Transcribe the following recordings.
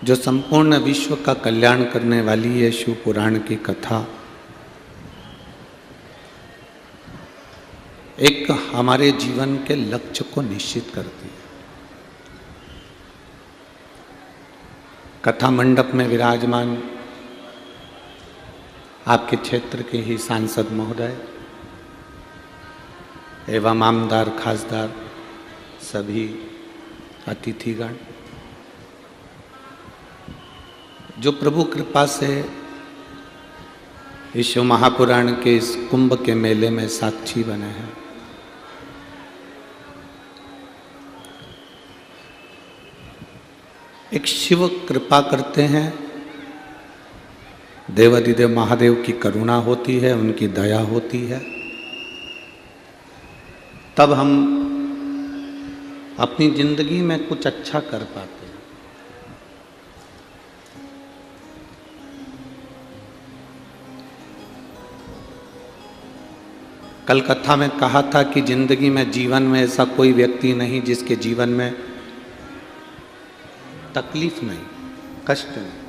जो संपूर्ण विश्व का कल्याण करने वाली है शिव पुराण की कथा एक हमारे जीवन के लक्ष्य को निश्चित करती है। कथा मंडप में विराजमान आपके क्षेत्र के ही सांसद महोदय एवं आमदार खासदार सभी अतिथिगण, जो प्रभु कृपा से इस शिव महापुराण के इस कुंभ के मेले में साक्षी बने हैं, एक शिव कृपा करते हैं, देवाधिदेव महादेव की करुणा होती है, उनकी दया होती है, तब हम अपनी जिंदगी में कुछ अच्छा कर पाते हैं। कल कथा में कहा था कि जिंदगी में जीवन में ऐसा कोई व्यक्ति नहीं जिसके जीवन में तकलीफ नहीं, कष्ट नहीं।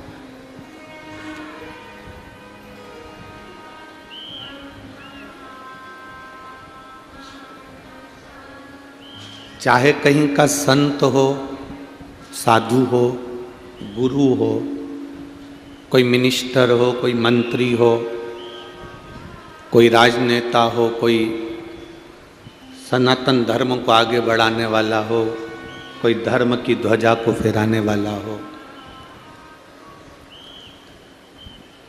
चाहे कहीं का संत हो, साधु हो, गुरु हो, कोई मिनिस्टर हो, कोई मंत्री हो, कोई राजनेता हो, कोई सनातन धर्म को आगे बढ़ाने वाला हो, कोई धर्म की ध्वजा को फहराने वाला हो,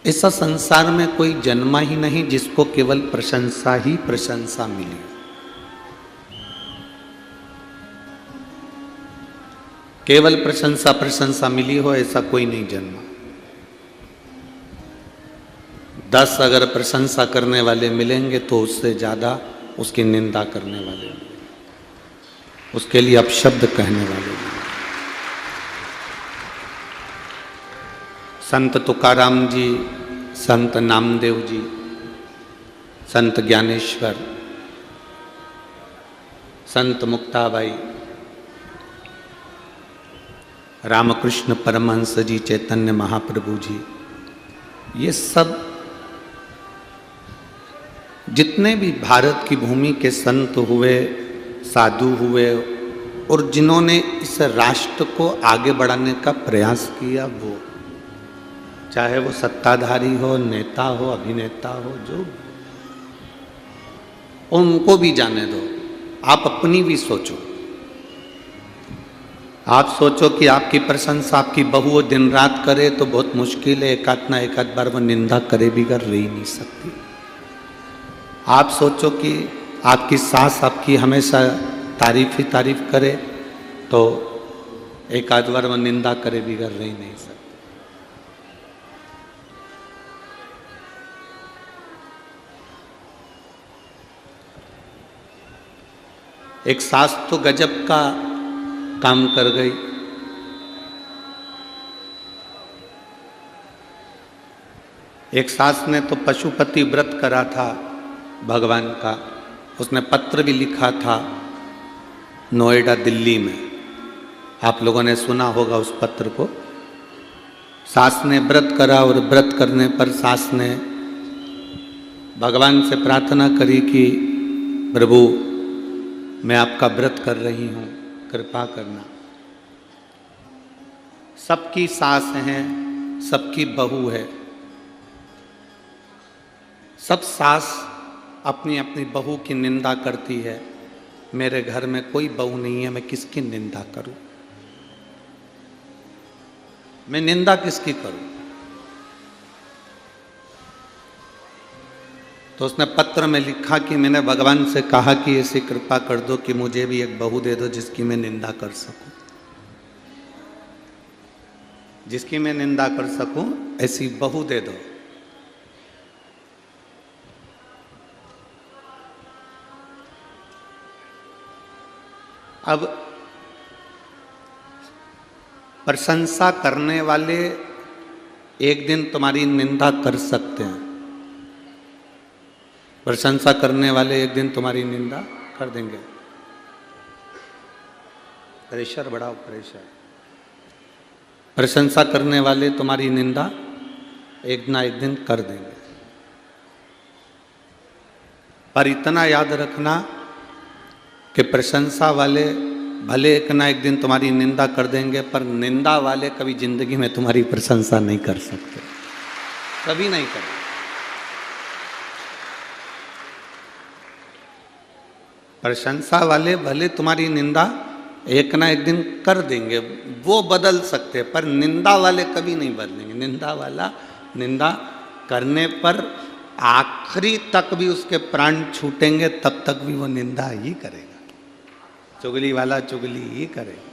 ऐसा संसार में कोई जन्मा ही नहीं जिसको केवल प्रशंसा ही प्रशंसा मिली। केवल प्रशंसा प्रशंसा मिली हो ऐसा कोई नहीं जन्मा। 10 अगर प्रशंसा करने वाले मिलेंगे तो उससे ज्यादा उसकी निंदा करने वाले, उसके लिए अपशब्द कहने वाले। संत तुकाराम जी, संत नामदेव जी, संत ज्ञानेश्वर, संत मुक्ताबाई, रामकृष्ण परमहंस जी, चैतन्य महाप्रभु जी, ये सब जितने भी भारत की भूमि के संत हुए, साधु हुए और जिन्होंने इस राष्ट्र को आगे बढ़ाने का प्रयास किया, वो चाहे वो सत्ताधारी हो, नेता हो, अभिनेता हो, जो उनको भी जाने दो। आप अपनी भी सोचो। आप सोचो कि आपकी प्रशंसा आपकी बहू दिन रात करे तो बहुत मुश्किल है, एक आध बार वो निंदा करे भी कर रही नहीं सकती। आप सोचो कि आपकी सास आपकी हमेशा तारीफ ही तारीफ करे तो एक आध बार वो निंदा करे भी कर रही नहीं सकती। एक सास तो गजब का काम कर गई। एक सास ने तो पशुपति व्रत करा था भगवान का, उसने पत्र भी लिखा था नोएडा दिल्ली में, आप लोगों ने सुना होगा उस पत्र को। सास ने व्रत करा और व्रत करने पर सास ने भगवान से प्रार्थना करी कि प्रभु मैं आपका व्रत कर रही हूँ, कृपा करना। सबकी सास हैं, सबकी बहू है, सब सास अपनी अपनी बहू की निंदा करती है। मेरे घर में कोई बहू नहीं है, मैं किसकी निंदा करूं, मैं निंदा किसकी करूं। तो उसने पत्र में लिखा कि मैंने भगवान से कहा कि ऐसी कृपा कर दो कि मुझे भी एक बहू दे दो जिसकी मैं निंदा कर सकूं, जिसकी मैं निंदा कर सकूं, ऐसी बहू दे दो। अब प्रशंसा करने वाले एक दिन तुम्हारी निंदा कर सकते हैं, प्रशंसा करने वाले एक दिन तुम्हारी निंदा कर देंगे। प्रेशर बढ़ाओ, प्रेशर। प्रशंसा करने वाले तुम्हारी निंदा एक ना एक दिन कर देंगे। पर इतना याद रखना कि प्रशंसा वाले भले एक ना एक दिन तुम्हारी निंदा कर देंगे, पर निंदा वाले कभी जिंदगी में तुम्हारी प्रशंसा नहीं कर सकते, कभी नहीं करेंगे। प्रशंसा वाले भले तुम्हारी निंदा एक ना एक दिन कर देंगे, वो बदल सकते, पर निंदा वाले कभी नहीं बदलेंगे। निंदा वाला निंदा करने पर आखिरी तक भी उसके प्राण छूटेंगे, तब तक भी वो निंदा ही करेगा। चुगली वाला चुगली ही करेगा।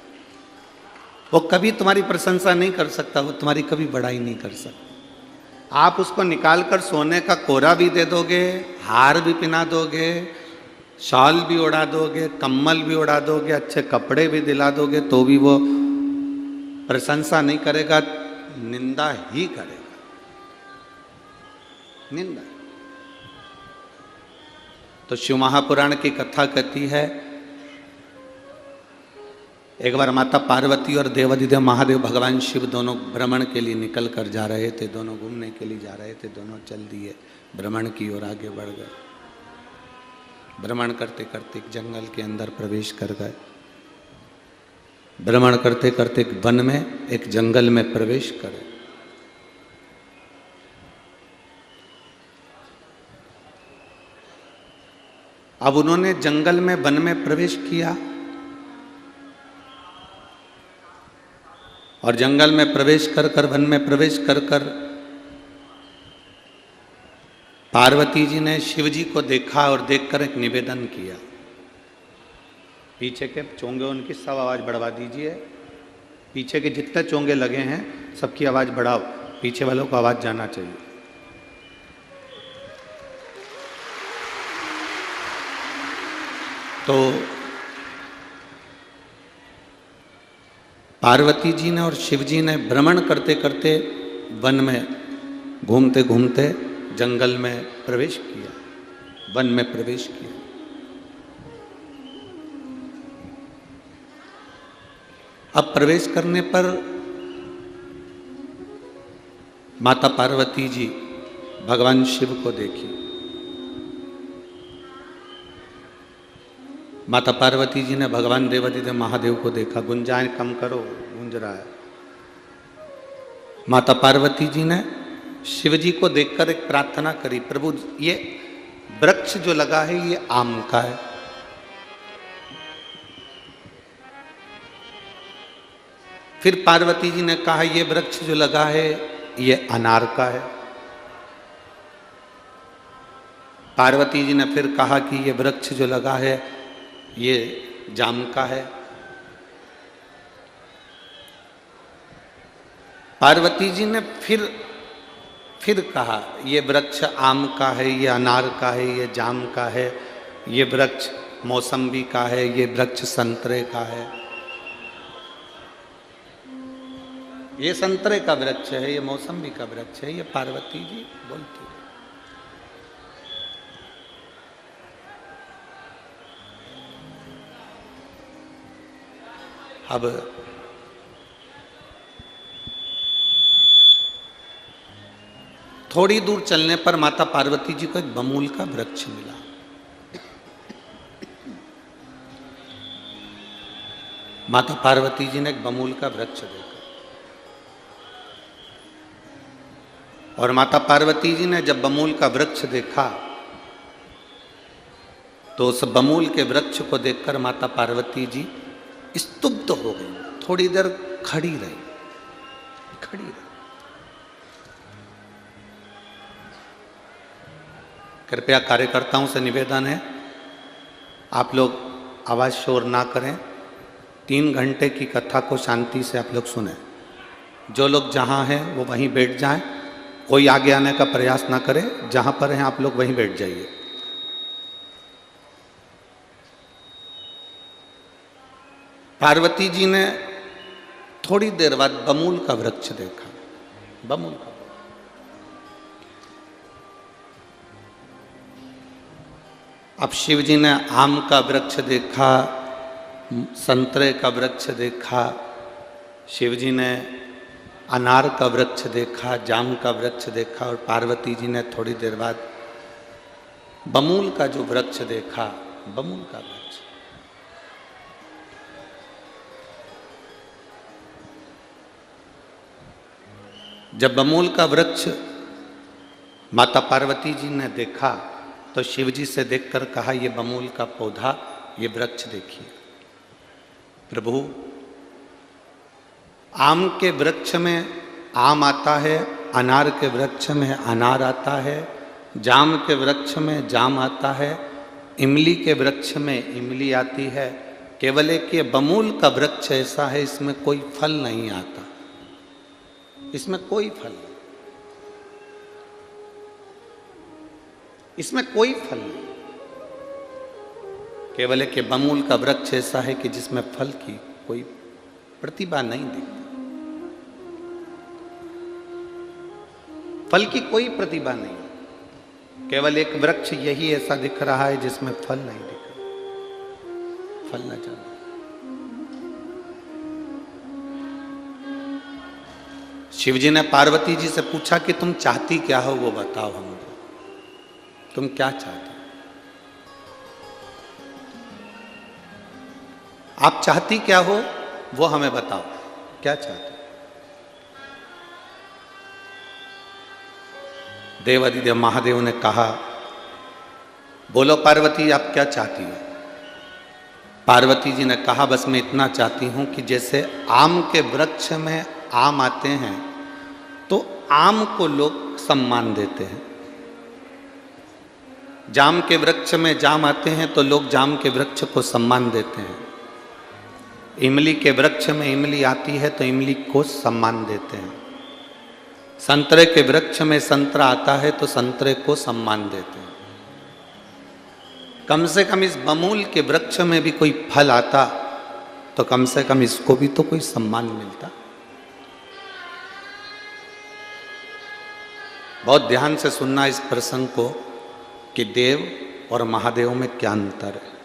वो कभी तुम्हारी प्रशंसा नहीं कर सकता, वो तुम्हारी कभी बड़ाई नहीं कर सकता। आप उसको निकाल कर सोने का कोरा भी दे दोगे, हार भी पहना दोगे, शॉल भी उड़ा दोगे, कम्बल भी उड़ा दोगे, अच्छे कपड़े भी दिला दोगे, तो भी वो प्रशंसा नहीं करेगा, निंदा ही करेगा। निंदा। तो शिव महापुराण की कथा कहती है, एक बार माता पार्वती और देवाधिदेव महादेव भगवान शिव दोनों भ्रमण के लिए निकल कर जा रहे थे, दोनों घूमने के लिए जा रहे थे, दोनों चल दिए भ्रमण की ओर आगे बढ़ गए। भ्रमण करते करते एक जंगल के अंदर प्रवेश कर गए। भ्रमण करते करते एक वन में, एक जंगल में प्रवेश करे। अब उन्होंने जंगल में, वन में प्रवेश किया और जंगल में प्रवेश कर कर, वन में प्रवेश कर कर पार्वती जी ने शिव जी को देखा और देखकर एक निवेदन किया। पीछे के चोंगे उनकी सब आवाज बढ़वा दीजिए। पीछे के जितने चोंगे लगे हैं सबकी आवाज बढ़ाओ, पीछे वालों को आवाज जाना चाहिए। तो पार्वती जी ने और शिव जी ने भ्रमण करते करते वन में घूमते घूमते जंगल में प्रवेश किया, वन में प्रवेश किया। अब प्रवेश करने पर माता पार्वती जी भगवान शिव को देखी। माता पार्वती जी ने भगवान देवाधिदेव महादेव को देखा। गुंजाएं कम करो, गूंज रहा है। माता पार्वती जी ने शिव जी को देखकर एक प्रार्थना करी, प्रभु ये वृक्ष जो लगा है ये आम का है। फिर पार्वती जी ने कहा ये वृक्ष जो लगा है ये अनार का है। पार्वती जी ने फिर कहा कि ये वृक्ष जो लगा है ये जाम का है। पार्वती जी ने फिर कहा ये वृक्ष आम का है, ये अनार का है, ये जाम का है, ये वृक्ष मौसम्बी का है, ये वृक्ष संतरे का है। ये संतरे का वृक्ष है, ये मौसम्बी का वृक्ष है, ये पार्वती जी बोलती है। अब थोड़ी दूर चलने पर माता पार्वती जी को एक बमूल का वृक्ष मिला। माता पार्वती जी ने एक बमूल का वृक्ष देखा और माता पार्वती जी ने जब बमूल का वृक्ष देखा तो उस बमूल के वृक्ष को देखकर माता पार्वती जी स्तुब्ध हो गई। थोड़ी देर खड़ी रही। कृपया कार्यकर्ताओं से निवेदन है, आप लोग आवाज शोर ना करें। 3 घंटे की कथा को शांति से आप लोग सुने। जो लोग जहां हैं वो वहीं बैठ जाएं, कोई आगे आने का प्रयास ना करे। जहां पर हैं आप लोग वहीं बैठ जाइए। पार्वती जी ने थोड़ी देर बाद बमूल का वृक्ष देखा। बमूल का, अब शिव जी ने आम का वृक्ष देखा, संतरे का वृक्ष देखा, शिव जी ने अनार का वृक्ष देखा, जाम का वृक्ष देखा, और पार्वती जी ने थोड़ी देर बाद बमूल का जो वृक्ष देखा, बमूल का वृक्ष। जब बमूल का वृक्ष माता पार्वती जी ने देखा तो शिव जी से देखकर कहा, ये बमूल का पौधा, ये वृक्ष देखिए। प्रभु, आम के वृक्ष में आम आता है, अनार के वृक्ष में अनार आता है, जाम के वृक्ष में जाम आता है, इमली के वृक्ष में इमली आती है। केवल एक ये बमूल का वृक्ष ऐसा है, इसमें कोई फल नहीं आता, इसमें कोई फल नहीं, इसमें कोई फल नहीं। केवल एक ये बमूल का वृक्ष ऐसा है कि जिसमें फल की कोई प्रतिभा नहीं दिखती, फल की कोई प्रतिभा नहीं। केवल एक वृक्ष यही ऐसा दिख रहा है जिसमें फल नहीं दिख रहा, फल न जाना। शिवजी ने पार्वती जी से पूछा कि तुम चाहती क्या हो, वो बताओ हमको, तुम क्या चाहती, आप चाहती क्या हो वो हमें बताओ, क्या चाहते। देवादिदेव महादेव ने कहा, बोलो पार्वती आप क्या चाहती हो। पार्वती जी ने कहा, बस मैं इतना चाहती हूं कि जैसे आम के वृक्ष में आम आते हैं तो आम को लोग सम्मान देते हैं, जाम के वृक्ष में जाम आते हैं तो लोग जाम के वृक्ष को सम्मान देते हैं, इमली के वृक्ष में इमली आती है तो इमली को सम्मान देते हैं, संतरे के वृक्ष में संतरा आता है तो संतरे को सम्मान देते हैं। कम से कम इस बमूल के वृक्ष में भी कोई फल आता तो कम से कम इसको भी तो कोई सम्मान मिलता। बहुत ध्यान से सुनना इस प्रसंग को कि देव और महादेव में क्या अंतर है।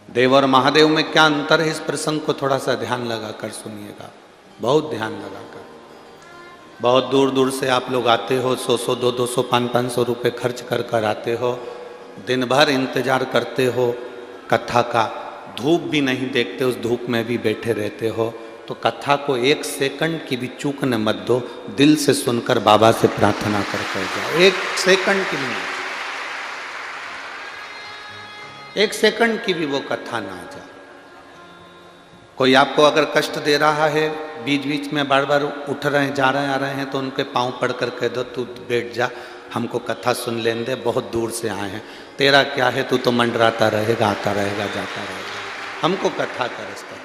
देव और महादेव में क्या अंतर है, इस प्रसंग को थोड़ा सा ध्यान लगाकर सुनिएगा, बहुत ध्यान लगाकर। बहुत दूर दूर से आप लोग आते हो, 100-100, 200-200, 500-500 रुपये खर्च कर कर आते हो, दिन भर इंतजार करते हो कथा का, धूप भी नहीं देखते, उस धूप में भी बैठे रहते हो, तो कथा को 1 सेकंड की भी चूकने मत दो, दिल से सुनकर बाबा से प्रार्थना कर जाओ। 1 सेकंड की भी नहीं, 1 सेकंड की भी वो कथा ना आ जाए। कोई आपको अगर कष्ट दे रहा है, बीच बीच में बार बार उठ रहे हैं, जा रहे हैं, आ रहे हैं, तो उनके पांव पड़ कर कह दो, तू बैठ जा, हमको कथा सुन लेने दे, बहुत दूर से आए हैं, तेरा क्या है, तू तो मंडराता रहेगा, आता रहेगा, जाता रहेगा, हमको कथा कर इसका।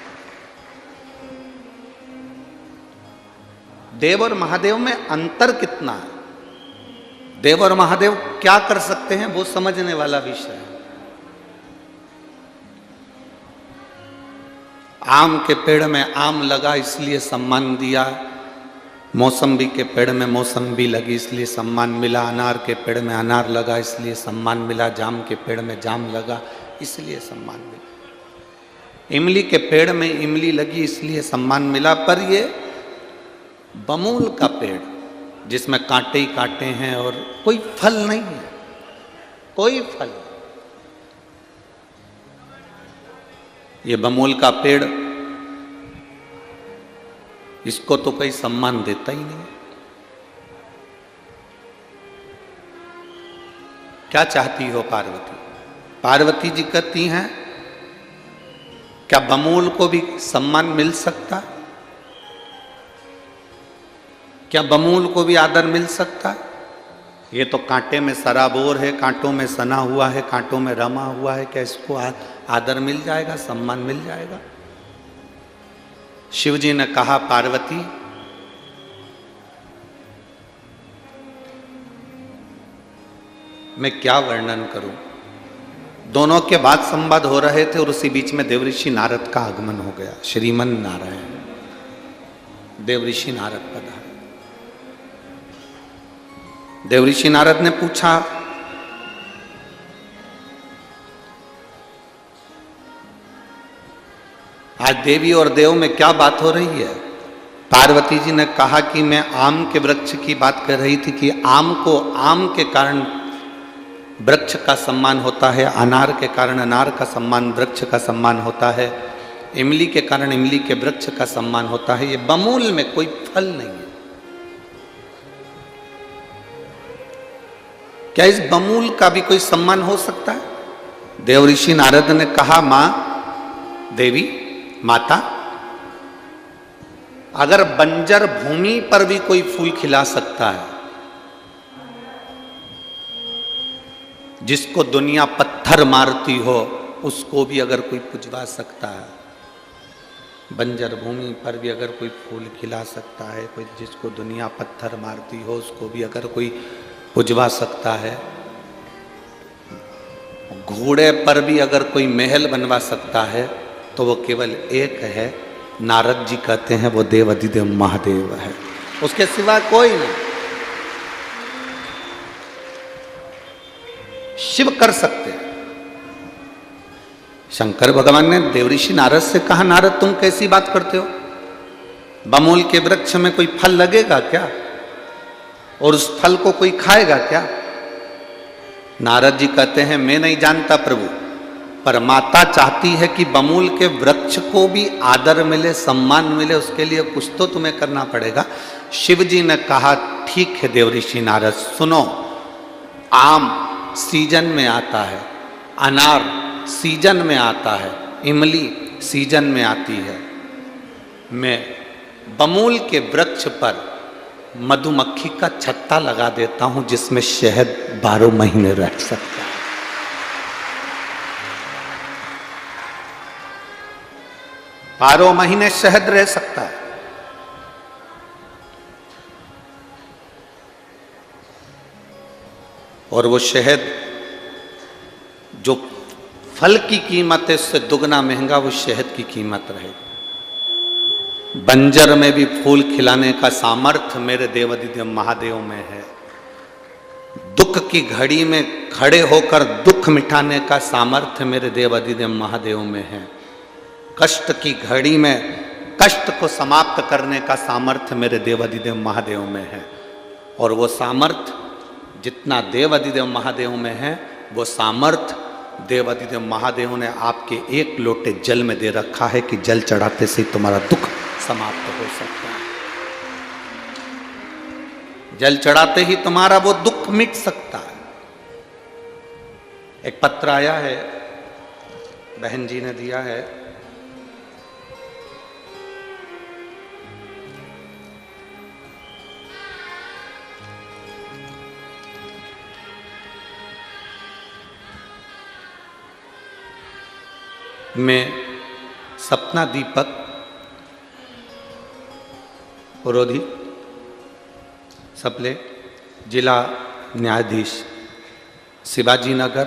देव और महादेव में अंतर कितना है, देव और महादेव क्या कर सकते हैं, वो समझने वाला विषय है। आम के पेड़ में आम लगा इसलिए सम्मान दिया, मौसम्बी के पेड़ में मौसम्बी लगी इसलिए सम्मान मिला, अनार के पेड़ में अनार लगा इसलिए सम्मान मिला, जाम के पेड़ में जाम लगा इसलिए सम्मान मिला, इमली के पेड़ में इमली लगी इसलिए सम्मान मिला। पर ये बमूल का पेड़ जिसमें कांटे ही कांटे हैं और कोई फल नहीं है, कोई फल नहीं, ये बमूल का पेड़, इसको तो कोई सम्मान देता ही नहीं। क्या चाहती हो पार्वती? पार्वती जी कहती हैं, क्या बमूल को भी सम्मान मिल सकता? क्या बमूल को भी आदर मिल सकता? ये तो कांटे में सराबोर है, कांटों में सना हुआ है, कांटों में रमा हुआ है, क्या इसको आदर मिल जाएगा, सम्मान मिल जाएगा? शिव जी ने कहा, पार्वती मैं क्या वर्णन करूं। दोनों के बाद संवाद हो रहे थे और उसी बीच में देवऋषि नारद का आगमन हो गया। श्रीमन नारायण, देवऋषि नारद पधारे। देवऋषि नारद ने पूछा, आज देवी और देव में क्या बात हो रही है? पार्वती जी ने कहा कि मैं आम के वृक्ष की बात कर रही थी कि आम को आम के कारण वृक्ष का सम्मान होता है, अनार के कारण अनार का सम्मान, वृक्ष का सम्मान होता है, इमली के कारण इमली के वृक्ष का सम्मान होता है। ये बमूल में कोई फल नहीं है। क्या इस बमूल का भी कोई सम्मान हो सकता है? देव ऋषि नारद ने कहा, मां देवी माता, अगर बंजर भूमि पर भी कोई फूल खिला सकता है, जिसको दुनिया पत्थर मारती हो उसको भी अगर कोई पुजवा सकता है, बंजर भूमि पर भी अगर कोई फूल खिला सकता है, कोई जिसको दुनिया पत्थर मारती हो उसको भी अगर कोई पुजवा सकता है, घोड़े पर भी अगर कोई महल बनवा सकता है, तो वो केवल एक है। नारद जी कहते हैं वो देव अधिदेव महादेव है, उसके सिवा कोई नहीं। शिव कर सकते हैं। शंकर भगवान ने देवऋषि नारद से कहा, नारद तुम कैसी बात करते हो? बमूल के वृक्ष में कोई फल लगेगा क्या? और उस फल को कोई खाएगा क्या? नारद जी कहते हैं, मैं नहीं जानता प्रभु, पर माता चाहती है कि बमूल के वृक्ष को भी आदर मिले, सम्मान मिले, उसके लिए कुछ तो तुम्हें करना पड़ेगा। शिव जी ने कहा, ठीक है देवऋषि नारद, सुनो, आम सीजन में आता है, अनार सीजन में आता है, इमली सीजन में आती है। मैं बमूल के वृक्ष पर मधुमक्खी का छत्ता लगा देता हूं, जिसमें शहद 12 महीने रह सकता है। बारह महीने शहद रह सकता है। और वो शहद जो फल की कीमत है उससे दुगना महंगा वो शहद की कीमत रहेगी। बंजर में भी फूल खिलाने का सामर्थ्य मेरे देवाधिदेव महादेव में है। दुख की घड़ी में खड़े होकर दुख मिटाने का सामर्थ्य मेरे देवाधिदेव महादेव में है। कष्ट की घड़ी में कष्ट को समाप्त करने का सामर्थ्य मेरे देवाधिदेव महादेव में है। और वो सामर्थ्य जितना देवाधिदेव महादेव में है, वो सामर्थ्य देवाधिदेव महादेव ने आपके एक लोटे जल में दे रखा है कि जल चढ़ाते से तुम्हारा दुख समाप्त हो सकता है। जल चढ़ाते ही तुम्हारा वो दुख मिट सकता है। एक पत्र आया है, बहन जी ने दिया है। मैं सपना दीपक पुरोहित सपले, जिला न्यायाधीश शिवाजी नगर,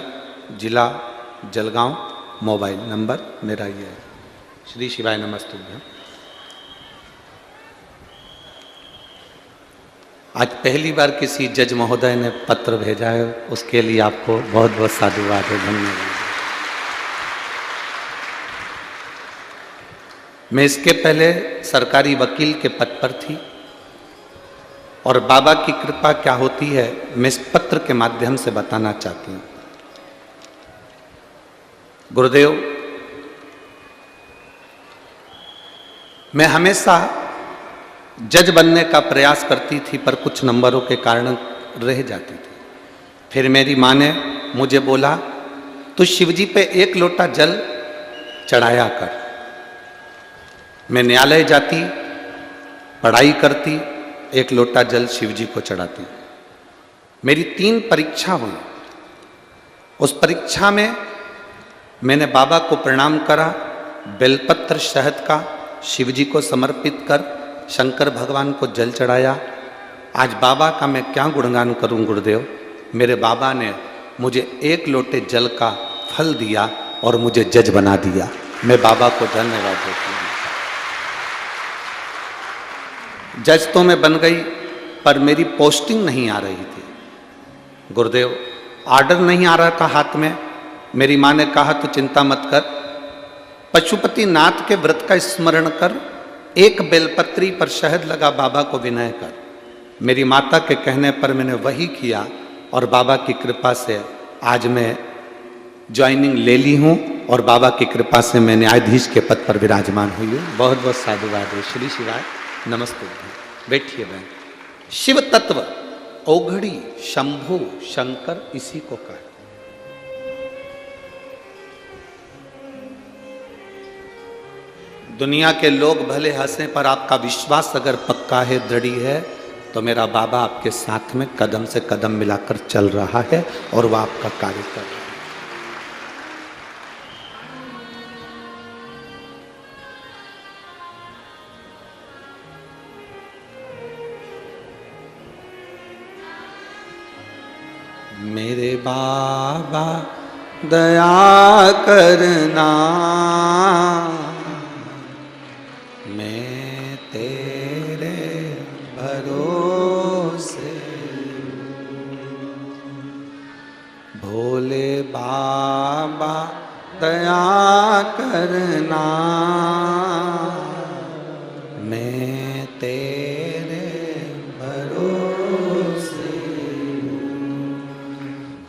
जिला जलगांव, मोबाइल नंबर मेरा ये है। श्री शिवाय नमस्तुभ्यम। आज पहली बार किसी जज महोदय ने पत्र भेजा है, उसके लिए आपको बहुत बहुत साधुवाद है, धन्यवाद। मैं इसके पहले सरकारी वकील के पद पर थी और बाबा की कृपा क्या होती है मैं इस पत्र के माध्यम से बताना चाहती हूँ। गुरुदेव, मैं हमेशा जज बनने का प्रयास करती थी, पर कुछ नंबरों के कारण रह जाती थी। फिर मेरी माँ ने मुझे बोला, तू शिवजी पे एक लोटा जल चढ़ाया कर। मैं न्यायालय जाती, पढ़ाई करती, एक लोटा जल शिवजी को चढ़ाती। मेरी 3 परीक्षा हुई। उस परीक्षा में मैंने बाबा को प्रणाम करा, बेलपत्र शहद का शिवजी को समर्पित कर शंकर भगवान को जल चढ़ाया। आज बाबा का मैं क्या गुणगान करूं गुरुदेव। मेरे बाबा ने मुझे एक लोटे जल का फल दिया और मुझे जज बना दिया। मैं बाबा को धन्यवाद देती हूँ। जज तो मैं बन गई, पर मेरी पोस्टिंग नहीं आ रही थी गुरुदेव। ऑर्डर नहीं आ रहा था हाथ में। मेरी माँ ने कहा तू चिंता मत कर, पशुपति नाथ के व्रत का स्मरण कर, एक बेलपत्री पर शहद लगा, बाबा को विनय कर। मेरी माता के कहने पर मैंने वही किया और बाबा की कृपा से आज मैं ज्वाइनिंग ले ली हूँ और बाबा की कृपा से मैं न्यायाधीश के पद पर विराजमान हुई हूँ। बहुत बहुत साधुवाद है। श्री शिवाय। नमस्ते। बैठिए बहन। शिव तत्व औघड़ी शंभु शंकर इसी को कहा। दुनिया के लोग भले हंसे पर आपका विश्वास अगर पक्का है, दृढ़ है, तो मेरा बाबा आपके साथ में कदम से कदम मिलाकर चल रहा है और वह आपका कार्य कर रहा है। मेरे बाबा दया करना, मैं तेरे भरोसे, भोले बाबा दया करना, मैं तेरे भरोसे,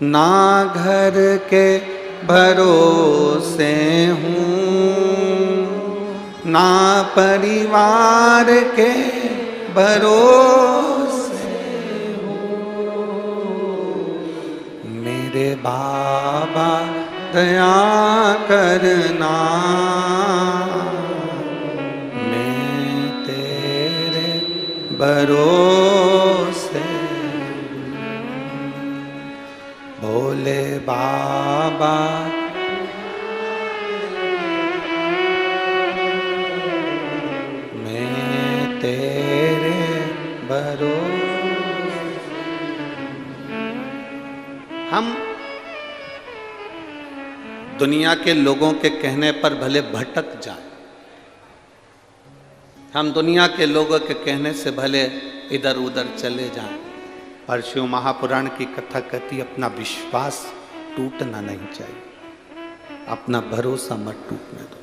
ना घर के भरोसे हूँ, ना परिवार के भरोसे हूँ, मेरे बाबा दया करना, मैं तेरे भरोसे, भोले बाबा मैं तेरे भरोसे। हम दुनिया के लोगों के कहने पर भले भटक जाएं, हम दुनिया के लोगों के कहने से भले इधर उधर चले जाएं, पर शिव महापुराण की कथा कहती अपना विश्वास टूटना नहीं चाहिए, अपना भरोसा मत टूटने दो।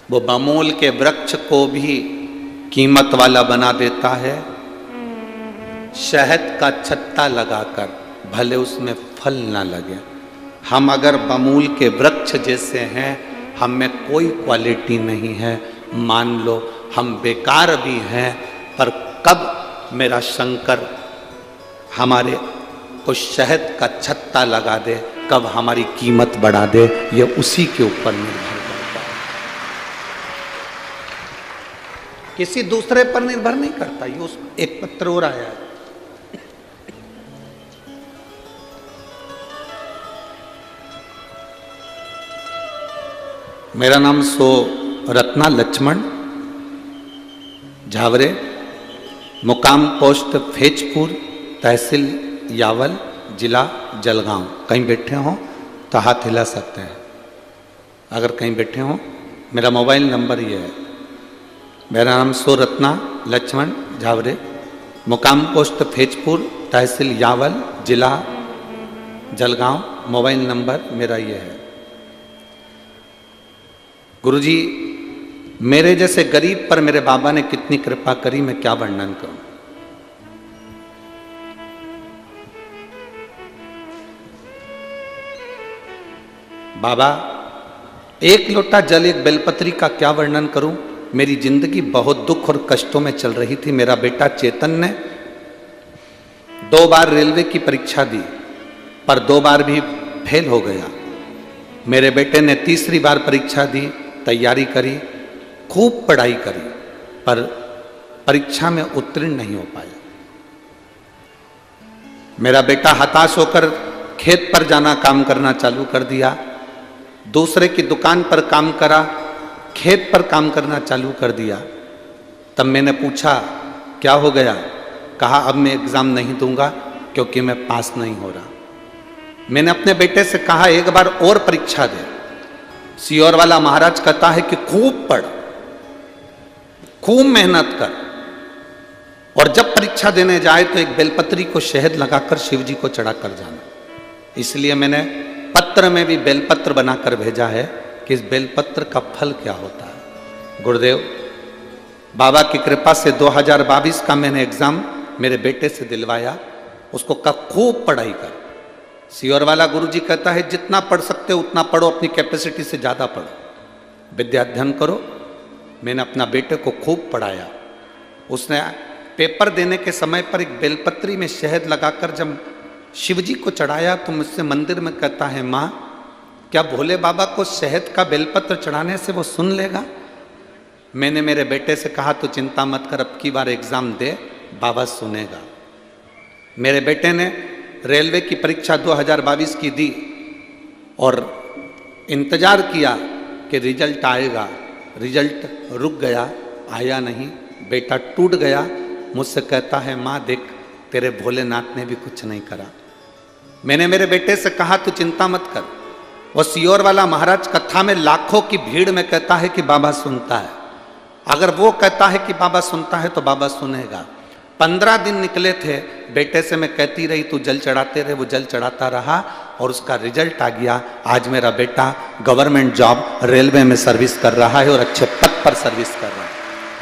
वो बमोल के वृक्ष को भी कीमत वाला बना देता है, शहद का छत्ता लगाकर, भले उसमें फल ना लगे। हम अगर बमूल के वृक्ष जैसे हैं, हम में कोई क्वालिटी नहीं है, मान लो हम बेकार भी हैं, पर कब मेरा शंकर हमारे को शहद का छत्ता लगा दे, कब हमारी कीमत बढ़ा दे, ये उसी के ऊपर निर्भर करता है, किसी दूसरे पर निर्भर नहीं करता। ये उस एक पत्र और आया है, मेरा नाम सो रत्ना लक्ष्मण झावरे, मुकाम पोस्ट फेजपुर, तहसील यावल, जिला जलगांव। कहीं बैठे हों तो हाथ हिला सकते हैं, अगर कहीं बैठे हों। मेरा मोबाइल नंबर ये है। मेरा नाम सो रत्ना लक्ष्मण झावरे, मुकाम पोस्ट फेजपुर, तहसील यावल, जिला जलगांव। मोबाइल नंबर मेरा ये है। गुरुजी, मेरे जैसे गरीब पर मेरे बाबा ने कितनी कृपा करी, मैं क्या वर्णन करूं। बाबा, एक लोटा जल, एक बेलपत्री का क्या वर्णन करूं। मेरी जिंदगी बहुत दुख और कष्टों में चल रही थी। मेरा बेटा चेतन ने 2 बार रेलवे की परीक्षा दी, पर 2 बार भी फेल हो गया। मेरे बेटे ने तीसरी बार परीक्षा दी, तैयारी करी, खूब पढ़ाई करी, पर परीक्षा में उत्तीर्ण नहीं हो पाया। मेरा बेटा हताश होकर खेत पर जाना काम करना चालू कर दिया, दूसरे की दुकान पर काम करा, खेत पर काम करना चालू कर दिया। तब मैंने पूछा क्या हो गया, कहा अब मैं एग्जाम नहीं दूंगा क्योंकि मैं पास नहीं हो रहा। मैंने अपने बेटे से कहा एक बार और परीक्षा दे। सियोर वाला महाराज कहता है कि खूब पढ़, खूब मेहनत कर, और जब परीक्षा देने जाए तो एक बेलपत्री को शहद लगाकर शिव जी को चढ़ा कर जाना। इसलिए मैंने पत्र में भी बेलपत्र बनाकर भेजा है कि इस बेलपत्र का फल क्या होता है। गुरुदेव बाबा की कृपा से 2022 का मैंने एग्जाम मेरे बेटे से दिलवाया, उसको कहा खूब पढ़ाई कर। सियोर वाला गुरुजी कहता है जितना पढ़ सकते हो उतना पढ़ो, अपनी कैपेसिटी से ज़्यादा पढ़ो, विद्या अध्ययन करो। मैंने अपना बेटे को खूब पढ़ाया। उसने पेपर देने के समय पर एक बेलपत्री में शहद लगाकर जब शिवजी को चढ़ाया तो मुझसे मंदिर में कहता है, माँ क्या भोले बाबा को शहद का बेलपत्र चढ़ाने से वो सुन लेगा? मैंने मेरे बेटे से कहा तो चिंता मत कर, अब की बार एग्जाम दे, बाबा सुनेगा। मेरे बेटे ने रेलवे की परीक्षा 2022 की दी और इंतजार किया कि रिजल्ट आएगा। रिजल्ट रुक गया, आया नहीं। बेटा टूट गया। मुझसे कहता है, माँ देख तेरे भोलेनाथ ने भी कुछ नहीं करा। मैंने मेरे बेटे से कहा तू चिंता मत कर। वो सियोर वाला महाराज कथा में लाखों की भीड़ में कहता है कि बाबा सुनता है। अगर वो कहता है कि बाबा सुनता है तो बाबा सुनेगा। 15 दिन निकले थे, बेटे से मैं कहती रही तू जल चढ़ाते रहे, वो जल चढ़ाता रहा और उसका रिजल्ट आ गया। आज मेरा बेटा गवर्नमेंट जॉब रेलवे में सर्विस कर रहा है और अच्छे पद पर सर्विस कर रहा है।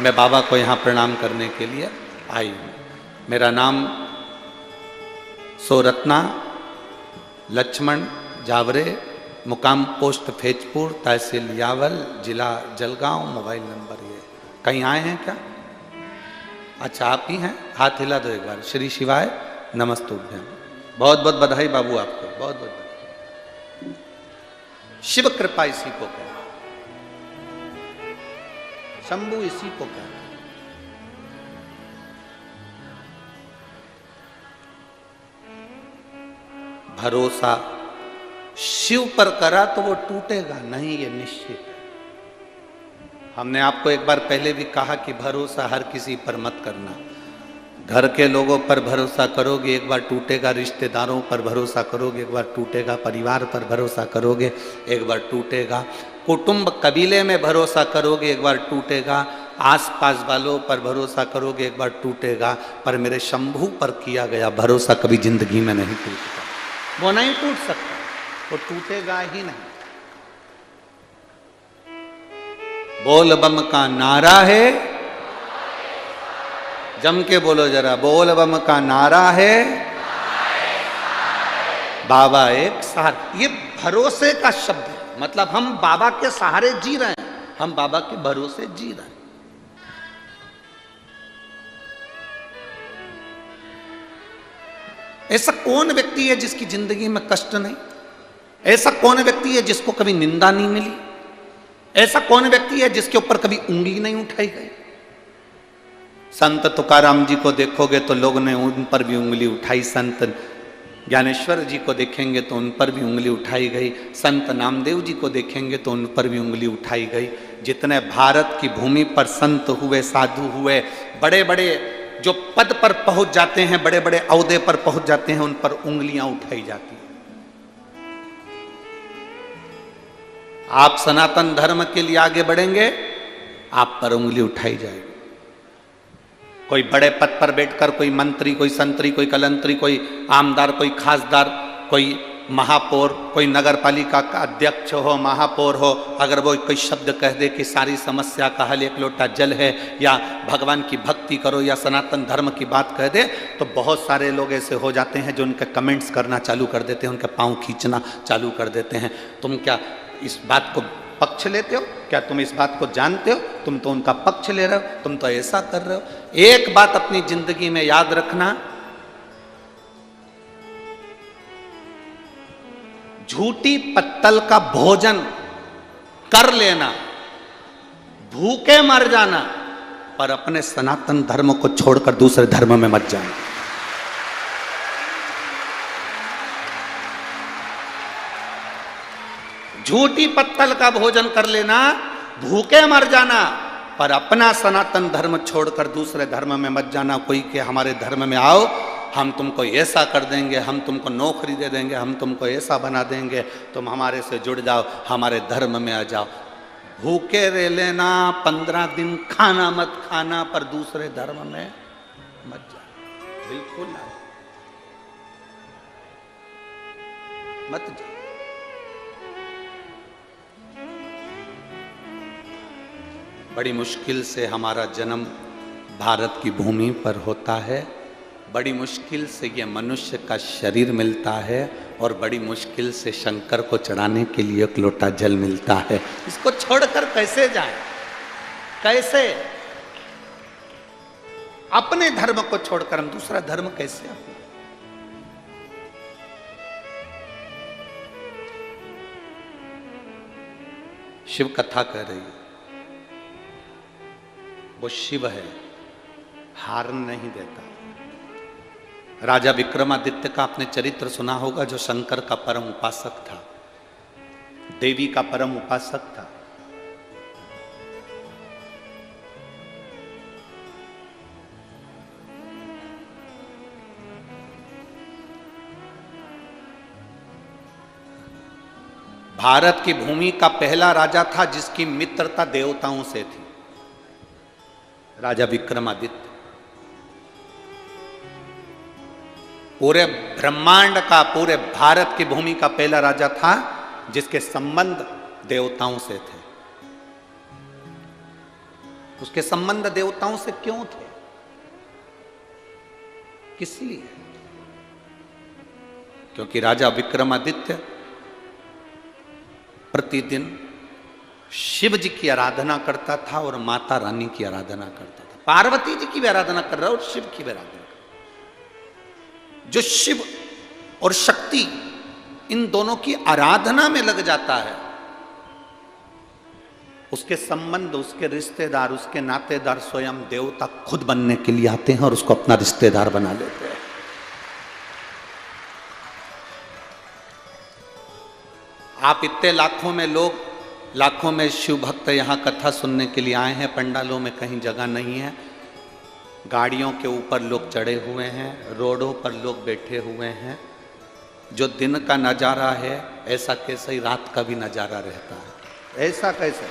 मैं बाबा को यहाँ प्रणाम करने के लिए आई हूँ। मेरा नाम सोरत्ना लक्ष्मण जावरे, मुकाम पोस्ट फैजपुर, तहसील यावल, जिला जलगांव, मोबाइल नंबर ये। कहीं आए हैं क्या? अच्छा आप ही हैं, हाथ हिला दो एक बार। श्री शिवाय नमस्तुभ्यम। बहुत बहुत बधाई बाबू आपको, बहुत बहुत बधाई। शिव कृपा इसी को कहते हैं, शंभु इसी को कहते हैं। भरोसा शिव पर करा तो वो टूटेगा नहीं, ये निश्चित है। हमने आपको एक बार पहले भी कहा कि भरोसा हर किसी पर मत करना। घर के लोगों पर भरोसा करोगे एक बार टूटेगा, रिश्तेदारों पर भरोसा करोगे एक बार टूटेगा, परिवार पर भरोसा करोगे एक बार टूटेगा, कुटुंब कबीले में भरोसा करोगे एक बार टूटेगा, आसपास वालों पर भरोसा करोगे एक बार टूटेगा, पर मेरे शंभू पर किया गया भरोसा कभी जिंदगी में नहीं टूटता। वो नहीं टूट सकता, वो टूटेगा ही नहीं। बोल बम का नारा है, जम के बोलो जरा, बोल बम का नारा है, बाबा एक सहारा। ये भरोसे का शब्द है, मतलब हम बाबा के सहारे जी रहे हैं, हम बाबा के भरोसे जी रहे हैं। ऐसा कौन व्यक्ति है जिसकी जिंदगी में कष्ट नहीं? ऐसा कौन व्यक्ति है जिसको कभी निंदा नहीं मिली? ऐसा कौन व्यक्ति है जिसके ऊपर कभी उंगली नहीं उठाई गई? संत तुकाराम जी को देखोगे तो लोग ने उन पर भी उंगली उठाई, संत ज्ञानेश्वर जी को देखेंगे तो उन पर भी उंगली उठाई गई, संत नामदेव जी को देखेंगे तो उन पर भी उंगली उठाई गई। जितने भारत की भूमि पर संत हुए, साधु हुए, बड़े बड़े जो पद पर पहुंच जाते हैं, बड़े बड़े औहदे पर पहुंच जाते हैं, उन पर उंगलियां उठाई जाती हैं। आप सनातन धर्म के लिए आगे बढ़ेंगे, आप पर उंगली उठाई जाएगी। कोई बड़े पद पर बैठकर कोई मंत्री, कोई संतरी, कोई कलंतरी, कोई आमदार, कोई खासदार, कोई महापौर, कोई नगर पालिका का अध्यक्ष हो, महापौर हो, अगर वो कोई शब्द कह दे कि सारी समस्या का हल एक लोटा जल है, या भगवान की भक्ति करो, या सनातन धर्म की बात कह दे, तो बहुत सारे लोग ऐसे हो जाते हैं जो उनके कमेंट्स करना चालू कर देते हैं, उनके पाँव खींचना चालू कर देते हैं। तुम क्या इस बात को पक्ष लेते हो? क्या तुम इस बात को जानते हो? तुम तो उनका पक्ष ले रहे हो, तुम तो ऐसा कर रहे हो। एक बात अपनी जिंदगी में याद रखना, झूठी पत्तल का भोजन कर लेना, भूखे मर जाना, पर अपने सनातन धर्म को छोड़कर दूसरे धर्म में मत जाना। झूठी पत्तल का भोजन कर लेना, भूखे मर जाना, पर अपना सनातन धर्म छोड़कर दूसरे धर्म में मत जाना। कोई के हमारे धर्म में आओ, हम तुमको ऐसा कर देंगे, हम तुमको नौकरी दे देंगे, हम तुमको ऐसा बना देंगे, तुम हमारे से जुड़ जाओ, हमारे धर्म में आ जाओ। भूखे रह लेना, 15 दिन खाना मत खाना, पर दूसरे धर्म में मत जाओ, बिल्कुल ना, मत जाओ। बड़ी मुश्किल से हमारा जन्म भारत की भूमि पर होता है, बड़ी मुश्किल से ये मनुष्य का शरीर मिलता है और बड़ी मुश्किल से शंकर को चढ़ाने के लिए एक लोटा जल मिलता है। इसको छोड़कर कैसे जाए? कैसे? अपने धर्म को छोड़कर हम दूसरा धर्म कैसे अपने? शिव कथा कह रही है, वो शिव है, हार नहीं देता। राजा विक्रमादित्य का आपने चरित्र सुना होगा, जो शंकर का परम उपासक था, देवी का परम उपासक था। भारत की भूमि का पहला राजा था जिसकी मित्रता देवताओं से थी, राजा विक्रमादित्य। पूरे ब्रह्मांड का, पूरे भारत की भूमि का पहला राजा था जिसके संबंध देवताओं से थे। उसके संबंध देवताओं से क्यों थे? किस लिए? क्योंकि राजा विक्रमादित्य प्रतिदिन शिव जी की आराधना करता था और माता रानी की आराधना करता था। पार्वती जी की भी आराधना कर रहा और शिव की भी आराधना कर रहा। जो शिव और शक्ति इन दोनों की आराधना में लग जाता है, उसके संबंध, उसके रिश्तेदार, उसके नातेदार स्वयं देवता खुद बनने के लिए आते हैं और उसको अपना रिश्तेदार बना लेते हैं। आप इतने लाखों में लोग, लाखों में शिव भक्त यहाँ कथा सुनने के लिए आए हैं, पंडालों में कहीं जगह नहीं है, गाड़ियों के ऊपर लोग चढ़े हुए हैं, रोडों पर लोग बैठे हुए हैं। जो दिन का नज़ारा है ऐसा कैसे ही रात का भी नज़ारा रहता है? ऐसा कैसे?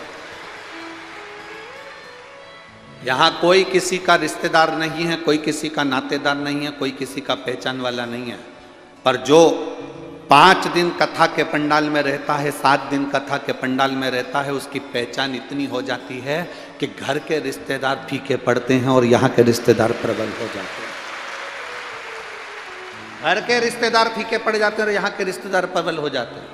यहाँ कोई किसी का रिश्तेदार नहीं है, कोई किसी का नातेदार नहीं है, कोई किसी का पहचान वाला नहीं है। पर जो 5 दिन कथा के पंडाल में रहता है, 7 दिन कथा के पंडाल में रहता है, उसकी पहचान इतनी हो जाती है कि घर के रिश्तेदार फीके पड़ते हैं और यहाँ के रिश्तेदार प्रबल हो जाते हैं। घर के रिश्तेदार फीके पड़ जाते हैं और यहाँ के रिश्तेदार प्रबल हो जाते हैं।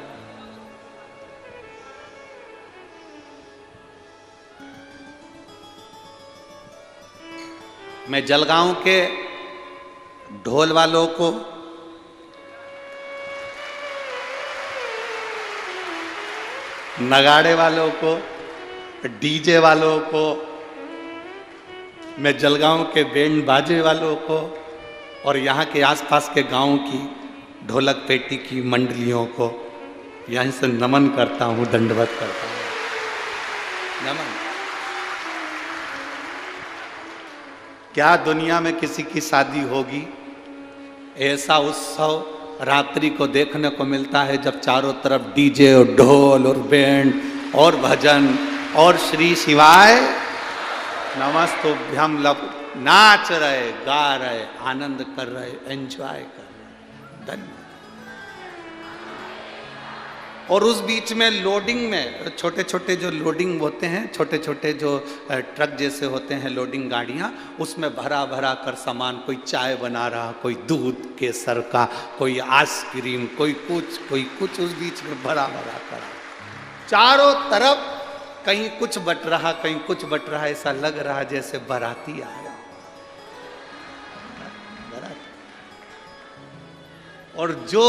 मैं जलगांव के ढोल वालों को, नगाड़े वालों को, डीजे वालों को, मैं जलगांव के बैंड बाजे वालों को और यहाँ के आसपास के गांव की ढोलक पेटी की मंडलियों को यहीं से नमन करता हूँ, दंडवत करता हूँ। नमन। क्या दुनिया में किसी की शादी होगी, ऐसा उत्सव रात्रि को देखने को मिलता है जब चारों तरफ डीजे और ढोल और बैंड और भजन और श्री शिवाय नमस्तुभ्यम लब नाच रहे, गा रहे, आनंद कर रहे, एंजॉय कर रहे। धन्यवाद। और उस बीच में लोडिंग में छोटे छोटे जो लोडिंग होते हैं, छोटे छोटे जो ट्रक जैसे होते हैं लोडिंग गाड़ियाँ, उसमें भरा भरा कर सामान, कोई चाय बना रहा, कोई दूध केसर का, कोई आइसक्रीम, कोई कुछ उस बीच में भरा भरा करा। चारों तरफ कहीं कुछ बट रहा, कहीं कुछ बट रहा, ऐसा लग रहा जैसे बाराती आया। और जो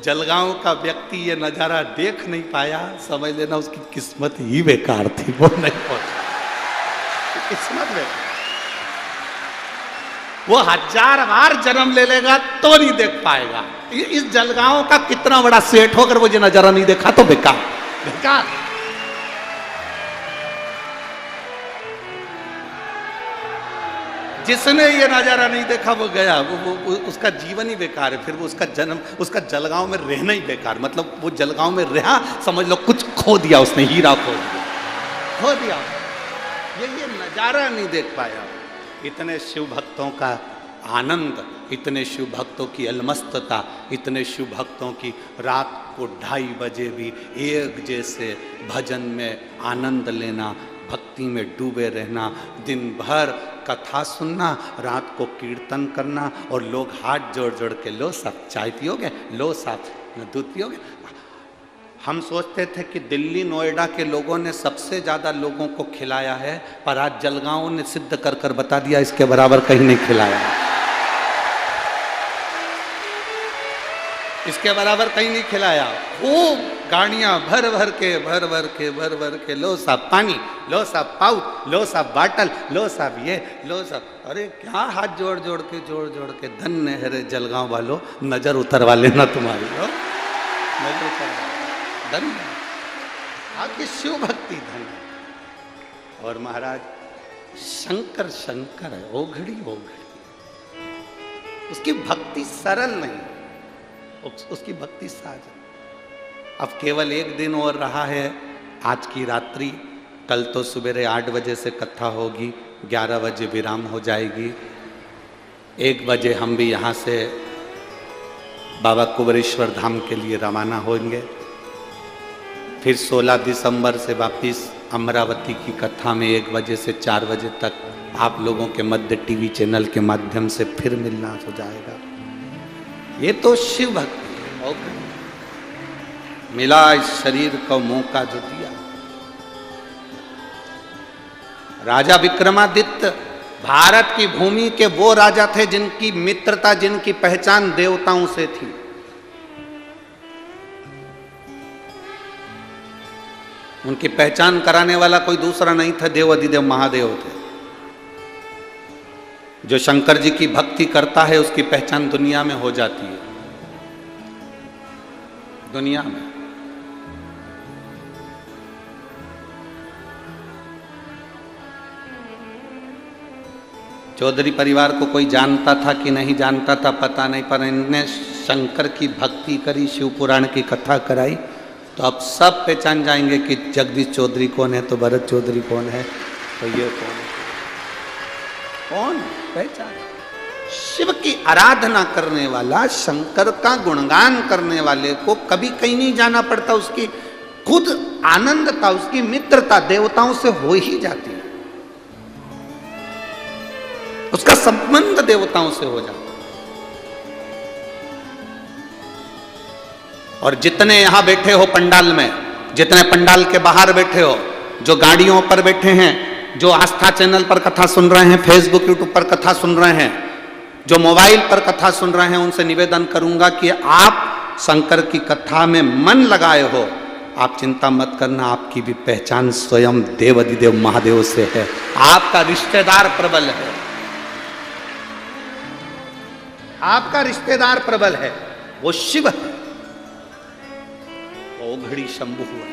जलगांव का व्यक्ति ये नज़ारा देख नहीं पाया, समझ लेना उसकी किस्मत ही बेकार थी, वो नहीं पहुंचा। किस्मत में वो 1000 बार जन्म ले लेगा तो नहीं देख पाएगा। इस जलगांव का कितना बड़ा सेठ होकर वो ये नज़ारा नहीं देखा तो बेकार, बेकार। जिसने ये नज़ारा नहीं देखा वो गया, वो उसका जीवन ही बेकार है। फिर वो उसका जन्म, उसका जलगांव में रहना ही बेकार। मतलब वो जलगांव में रहा, समझ लो कुछ खो दिया उसने, हीरा खो दिया। ये नज़ारा नहीं देख पाया। इतने शिव भक्तों का आनंद, इतने शिव भक्तों की अलमस्तता, इतने शिव भक्तों की रात को 2:30 बजे भी एक जैसे भजन में आनंद लेना, भक्ति में डूबे रहना, दिन भर कथा सुनना, रात को कीर्तन करना, और लोग हाथ जोड़ जोड़ के लो साहब चाय पियोगे, लो साहब दूध पियोगे। हम सोचते थे कि दिल्ली नोएडा के लोगों ने सबसे ज़्यादा लोगों को खिलाया है, पर आज जलगांव ने सिद्ध कर कर बता दिया इसके बराबर कहीं नहीं खिलाया, इसके बराबर कहीं नहीं खिलाया। खूब गाड़ियां भर भर के लो साहब पानी, लो साहब पाउच, लो साहब बाटल, लो साहब ये, लो साहब। अरे क्या हाथ जोड़ जोड़ के धन्य है रे जलगांव वालों, नजर उतरवा लेना तुम्हारी, नजर उतरवा धन्य आपकी शिव भक्ति धन्य। और महाराज शंकर शंकर है, ओघड़ी ओघड़ी, उसकी भक्ति सरल नहीं, उसकी भक्ति साज है। अब केवल एक दिन और रहा है, आज की रात्रि, कल तो सवेरे 8 बजे से कथा होगी, 11 बजे विराम हो जाएगी, 1 बजे हम भी यहाँ से बाबा कुबेरेश्वर धाम के लिए रवाना होंगे। फिर 16 दिसंबर से वापिस अमरावती की कथा में 1 बजे से 4 बजे तक आप लोगों के मध्य टीवी चैनल के माध्यम से फिर मिलना हो जाएगा। ये तो शिव भक्ति है। और मिला इस शरीर को मौका जो दिया। राजा विक्रमादित्य भारत की भूमि के वो राजा थे जिनकी मित्रता, जिनकी पहचान देवताओं से थी। उनकी पहचान कराने वाला कोई दूसरा नहीं था, देव अधिदेव महादेव थे। जो शंकर जी की भक्ति करता है उसकी पहचान दुनिया में हो जाती है, दुनिया में। चौधरी परिवार को कोई जानता था कि नहीं जानता था पता नहीं, पर इनने शंकर की भक्ति करी, शिव पुराण की कथा कराई, तो अब सब पहचान जाएंगे कि जगदीश चौधरी कौन है, तो भरत चौधरी कौन है, तो ये कौन है, कौन पहचान। शिव की आराधना करने वाला, शंकर का गुणगान करने वाले को कभी कहीं नहीं जाना पड़ता, उसकी खुद आनंदता, उसकी मित्रता देवताओं से हो ही जाती है, उसका संबंध देवताओं से हो जाता है। और जितने यहां बैठे हो पंडाल में, जितने पंडाल के बाहर बैठे हो, जो गाड़ियों पर बैठे हैं, जो आस्था चैनल पर कथा सुन रहे हैं, फेसबुक यूट्यूब पर कथा सुन रहे हैं, जो मोबाइल पर कथा सुन रहे हैं, उनसे निवेदन करूंगा कि आप शंकर की कथा में मन लगाए हो, आप चिंता मत करना, आपकी भी पहचान स्वयं देव अधिदेव महादेव से है। आपका रिश्तेदार प्रबल है, आपका रिश्तेदार प्रबल है, वो शिव है, ओघड़ी शंभु है।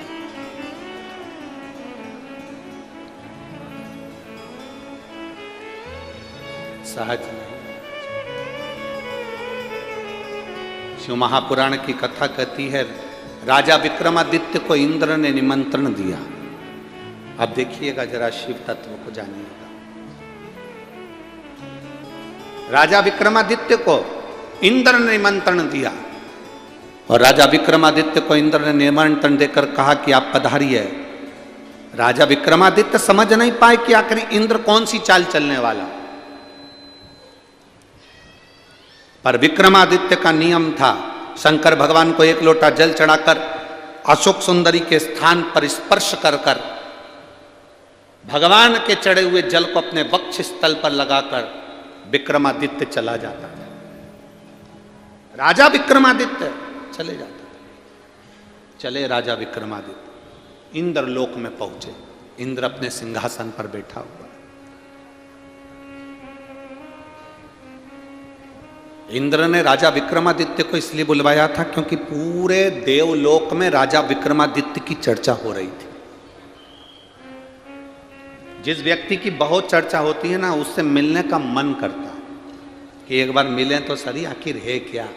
सहज नहीं। शिव महापुराण की कथा कहती है, राजा विक्रमादित्य को इंद्र ने निमंत्रण दिया। अब देखिएगा जरा शिव तत्व को जानिएगा। राजा विक्रमादित्य को इंद्र ने निमंत्रण दिया, और राजा विक्रमादित्य को इंद्र ने निमंत्रण देकर कहा कि आप पधारिए। राजा विक्रमादित्य समझ नहीं पाए कि आखिर इंद्र कौन सी चाल चलने वाला, पर विक्रमादित्य का नियम था, शंकर भगवान को 1 लोटा जल चढ़ाकर अशोक सुंदरी के स्थान पर स्पर्श कर कर भगवान के चढ़े हुए जल को अपने वक्ष स्थल पर लगाकर विक्रमादित्य चला जाता था। राजा विक्रमादित्य चले जाता था। चले राजा विक्रमादित्य इंद्र लोक में पहुंचे। इंद्र अपने सिंहासन पर बैठा हुआ। इंद्र ने राजा विक्रमादित्य को इसलिए बुलवाया था क्योंकि पूरे देवलोक में राजा विक्रमादित्य की चर्चा हो रही थी। जिस व्यक्ति की बहुत चर्चा होती है ना, उससे मिलने का मन करता कि एक बार मिलें तो सही, आखिर है क्या।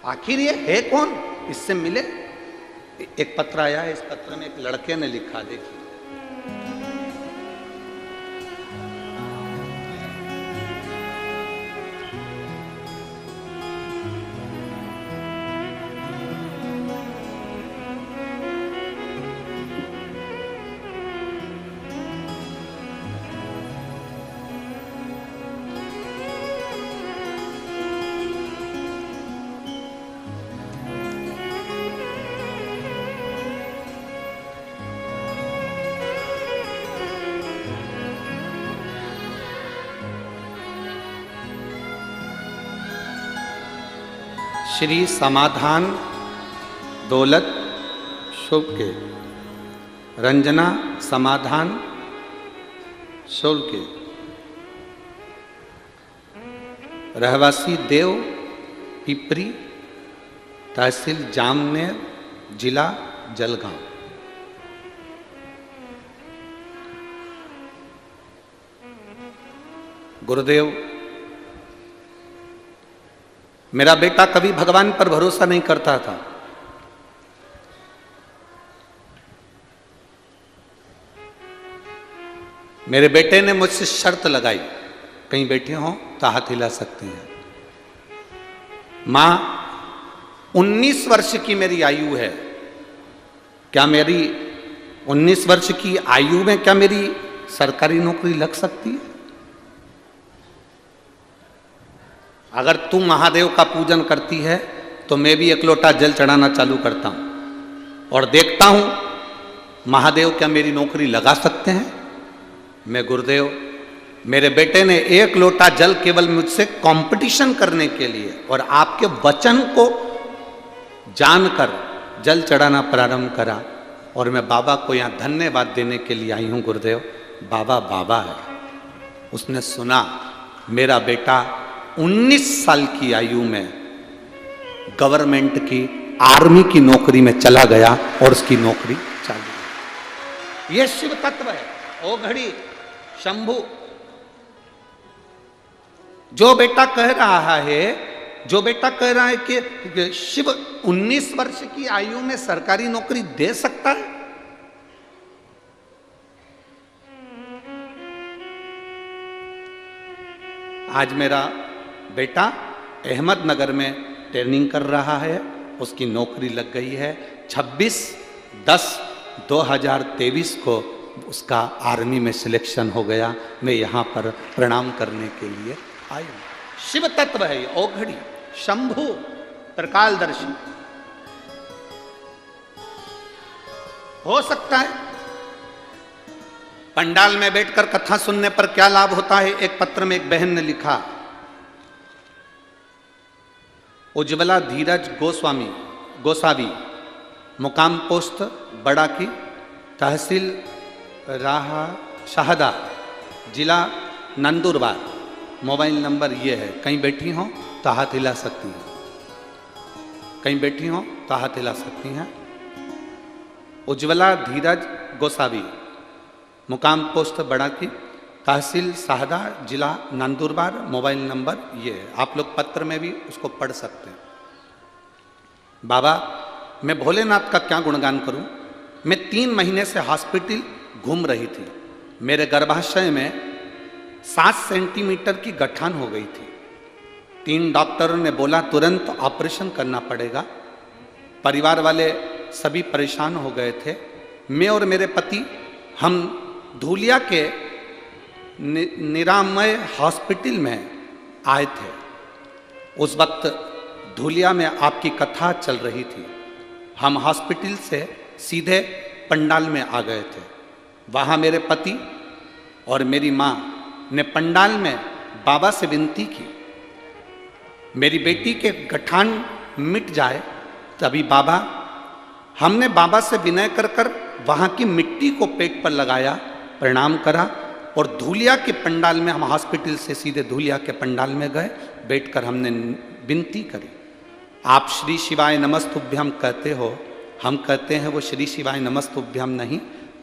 आखिर ये है कौन, इससे मिले। एक पत्र आया है, इस पत्र में एक लड़के ने लिखा, देखिए। श्री समाधान दौलत शुभ के, रंजना समाधान शुभ के, रहवासी देव पिपरी, तहसील जामनेर, जिला जलगांव। गुरुदेव, मेरा बेटा कभी भगवान पर भरोसा नहीं करता था। मेरे बेटे ने मुझसे शर्त लगाई, कहीं बैठे हो तो हाथ हिला सकते हैं। मां, 19 वर्ष की मेरी आयु है, क्या मेरी 19 वर्ष की आयु में क्या मेरी सरकारी नौकरी लग सकती है? अगर तू महादेव का पूजन करती है तो मैं भी एक लोटा जल चढ़ाना चालू करता हूं और देखता हूं महादेव क्या मेरी नौकरी लगा सकते हैं। मैं गुरुदेव, मेरे बेटे ने एक लोटा जल केवल मुझसे कंपटीशन करने के लिए और आपके वचन को जानकर जल चढ़ाना प्रारंभ करा और मैं बाबा को यहां धन्यवाद देने के लिए आई हूं। गुरुदेव, बाबा बाबा है। उसने सुना मेरा बेटा 19 साल की आयु में गवर्नमेंट की आर्मी की नौकरी में चला गया और उसकी नौकरी चालू। यह शिव तत्व है। ओ घड़ी शंभु, जो बेटा कह रहा है, जो बेटा कह रहा है कि शिव 19 वर्ष की आयु में सरकारी नौकरी दे सकता है, आज मेरा बेटा अहमदनगर में ट्रेनिंग कर रहा है, उसकी नौकरी लग गई है। 26/10/2023 को उसका आर्मी में सिलेक्शन हो गया। मैं यहाँ पर प्रणाम करने के लिए आई हूँ। शिव तत्व है ये। औघड़ी शंभु त्रिकालदर्शी हो सकता है। पंडाल में बैठकर कथा सुनने पर क्या लाभ होता है? एक पत्र में एक बहन ने लिखा, उज्ज्वला धीरज गोसावी, मुकाम पोस्ट बड़ा की, तहसील शाहदा, जिला नंदुरबार, मोबाइल नंबर ये है। कहीं बैठी हो तो हाथ हिला सकती हैं, कहीं बैठी हो तो हाथ हिला सकती हैं। उज्ज्वला धीरज गोसावी, मुकाम पोस्ट बड़ा की, तहसील शाहदा, जिला नंदुरबार, मोबाइल नंबर ये है। आप लोग पत्र में भी उसको पढ़ सकते हैं। बाबा, मैं भोलेनाथ का क्या गुणगान करूं? मैं 3 महीने से हॉस्पिटल घूम रही थी। मेरे गर्भाशय में 7 सेंटीमीटर की गठान हो गई थी। 3 डॉक्टरों ने बोला तुरंत ऑपरेशन करना पड़ेगा। परिवार वाले सभी परेशान हो गए थे। मैं और मेरे पति हम धूलिया के निरामय हॉस्पिटल में आए थे। उस वक्त धूलिया में आपकी कथा चल रही थी। हम हॉस्पिटल से सीधे पंडाल में आ गए थे। वहाँ मेरे पति और मेरी माँ ने पंडाल में बाबा से विनती की, मेरी बेटी के गठान मिट जाए। तभी बाबा, हमने बाबा से विनय कर कर वहाँ की मिट्टी को पेट पर लगाया, प्रणाम करा और धूलिया के पंडाल में, हम हॉस्पिटल से सीधे धूलिया के पंडाल में गए। बैठकर हमने विनती करी। आप श्री शिवाय नमस्तुभ्यम कहते हो, हम कहते हैं वो श्री शिवाय नमस्तुभ्यम नहीं,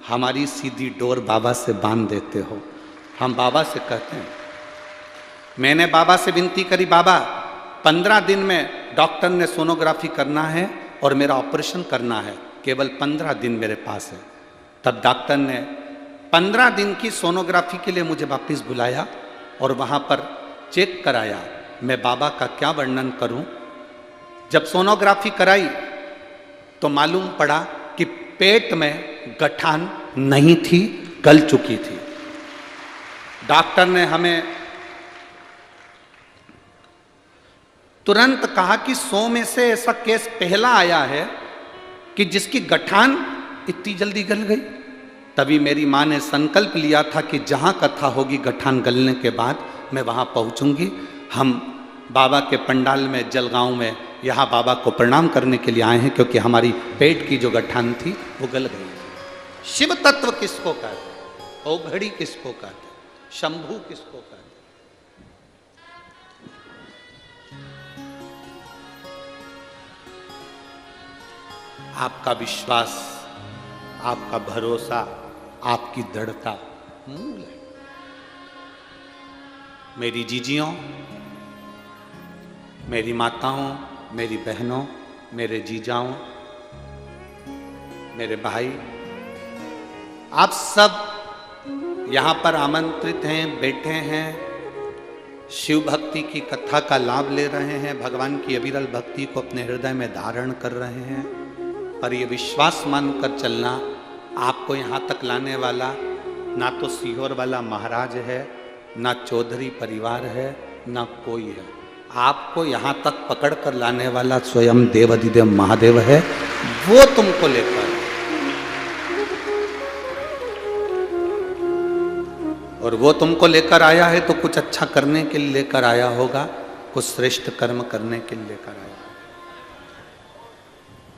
हमारी सीधी डोर बाबा से बांध देते हो। हम बाबा से कहते हैं। मैंने बाबा से विनती करी, बाबा 15 दिन में डॉक्टर ने सोनोग्राफी करना है और मेरा ऑपरेशन करना है, केवल 15 दिन मेरे पास है। तब डॉक्टर ने 15 दिन की सोनोग्राफी के लिए मुझे वापस बुलाया और वहाँ पर चेक कराया। मैं बाबा का क्या वर्णन करूं? जब सोनोग्राफी कराई तो मालूम पड़ा कि पेट में गठान नहीं थी, गल चुकी थी। डॉक्टर ने हमें तुरंत कहा कि 100 में से ऐसा केस पहला आया है कि जिसकी गठान इतनी जल्दी गल गई। तभी मेरी माँ ने संकल्प लिया था कि जहाँ कथा होगी गठान गलने के बाद मैं वहाँ पहुँचूंगी। हम बाबा के पंडाल में जलगांव में यहाँ बाबा को प्रणाम करने के लिए आए हैं, क्योंकि हमारी पेट की जो गठान थी वो गल गई। शिव तत्व किसको कहते, औघड़ी किसको कहते, शंभू किसको कहते? आपका विश्वास, आपका भरोसा, आपकी दृढ़ता मूल है। मेरी जीजियों, मेरी माताओं, मेरी बहनों, मेरे जीजाओं, मेरे भाई, आप सब यहाँ पर आमंत्रित हैं, बैठे हैं, शिव भक्ति की कथा का लाभ ले रहे हैं, भगवान की अविरल भक्ति को अपने हृदय में धारण कर रहे हैं। पर ये विश्वास मानकर चलना, आपको यहाँ तक लाने वाला ना तो सीहोर वाला महाराज है, ना चौधरी परिवार है, ना कोई है। आपको यहाँ तक पकड़ कर लाने वाला स्वयं देवाधिदेव महादेव है। वो तुमको लेकर, और वो तुमको लेकर आया है तो कुछ अच्छा करने के लिए लेकर आया होगा, कुछ श्रेष्ठ कर्म करने के लिए लेकर आया,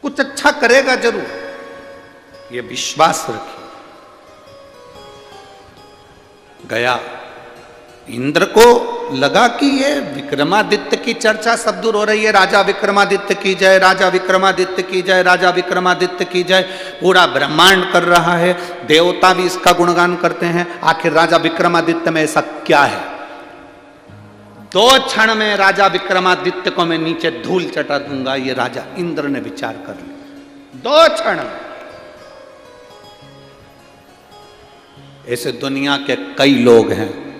कुछ अच्छा करेगा जरूर, ये विश्वास रखिए। गया इंद्र को लगा कि ये विक्रमादित्य की चर्चा सब दूर हो रही है, राजा विक्रमादित्य की जय, राजा विक्रमादित्य की जय, राजा विक्रमादित्य की जय, पूरा ब्रह्मांड कर रहा है, देवता भी इसका गुणगान करते हैं। आखिर राजा विक्रमादित्य में ऐसा क्या है? 2 क्षण में राजा विक्रमादित्य को मैं नीचे धूल चटा दूंगा, ये राजा इंद्र ने विचार कर लिया। 2 क्षण में। ऐसे दुनिया के कई लोग हैं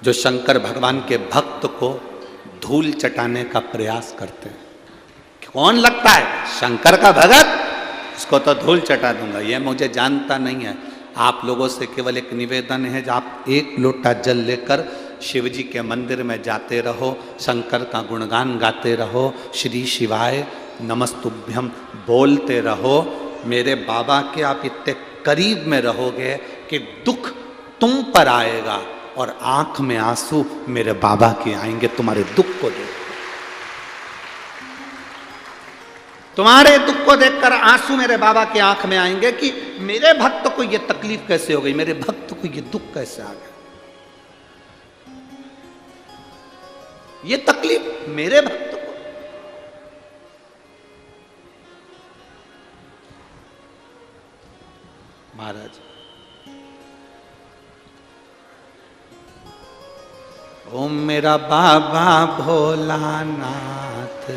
जो शंकर भगवान के भक्त को धूल चटाने का प्रयास करते हैं। कौन लगता है शंकर का भगत, उसको तो धूल चटा दूंगा, ये मुझे जानता नहीं है। आप लोगों से केवल एक निवेदन है, जब आप 1 लोटा जल लेकर शिव जी के मंदिर में जाते रहो, शंकर का गुणगान गाते रहो, श्री शिवाय नमस्तुभ्यम बोलते रहो। मेरे बाबा के आप इतने करीब में रहोगे कि दुख तुम पर आएगा और आंख में आंसू मेरे बाबा के आएंगे तुम्हारे दुख को देख। तुम्हारे दुख को देखकर आंसू मेरे बाबा के आंख में आएंगे कि मेरे भक्त को ये तकलीफ कैसे हो गई, मेरे भक्त को ये दुख कैसे आ गया, ये तकलीफ मेरे भक्त को। महाराज, ओ मेरा बाबा भोलानाथ,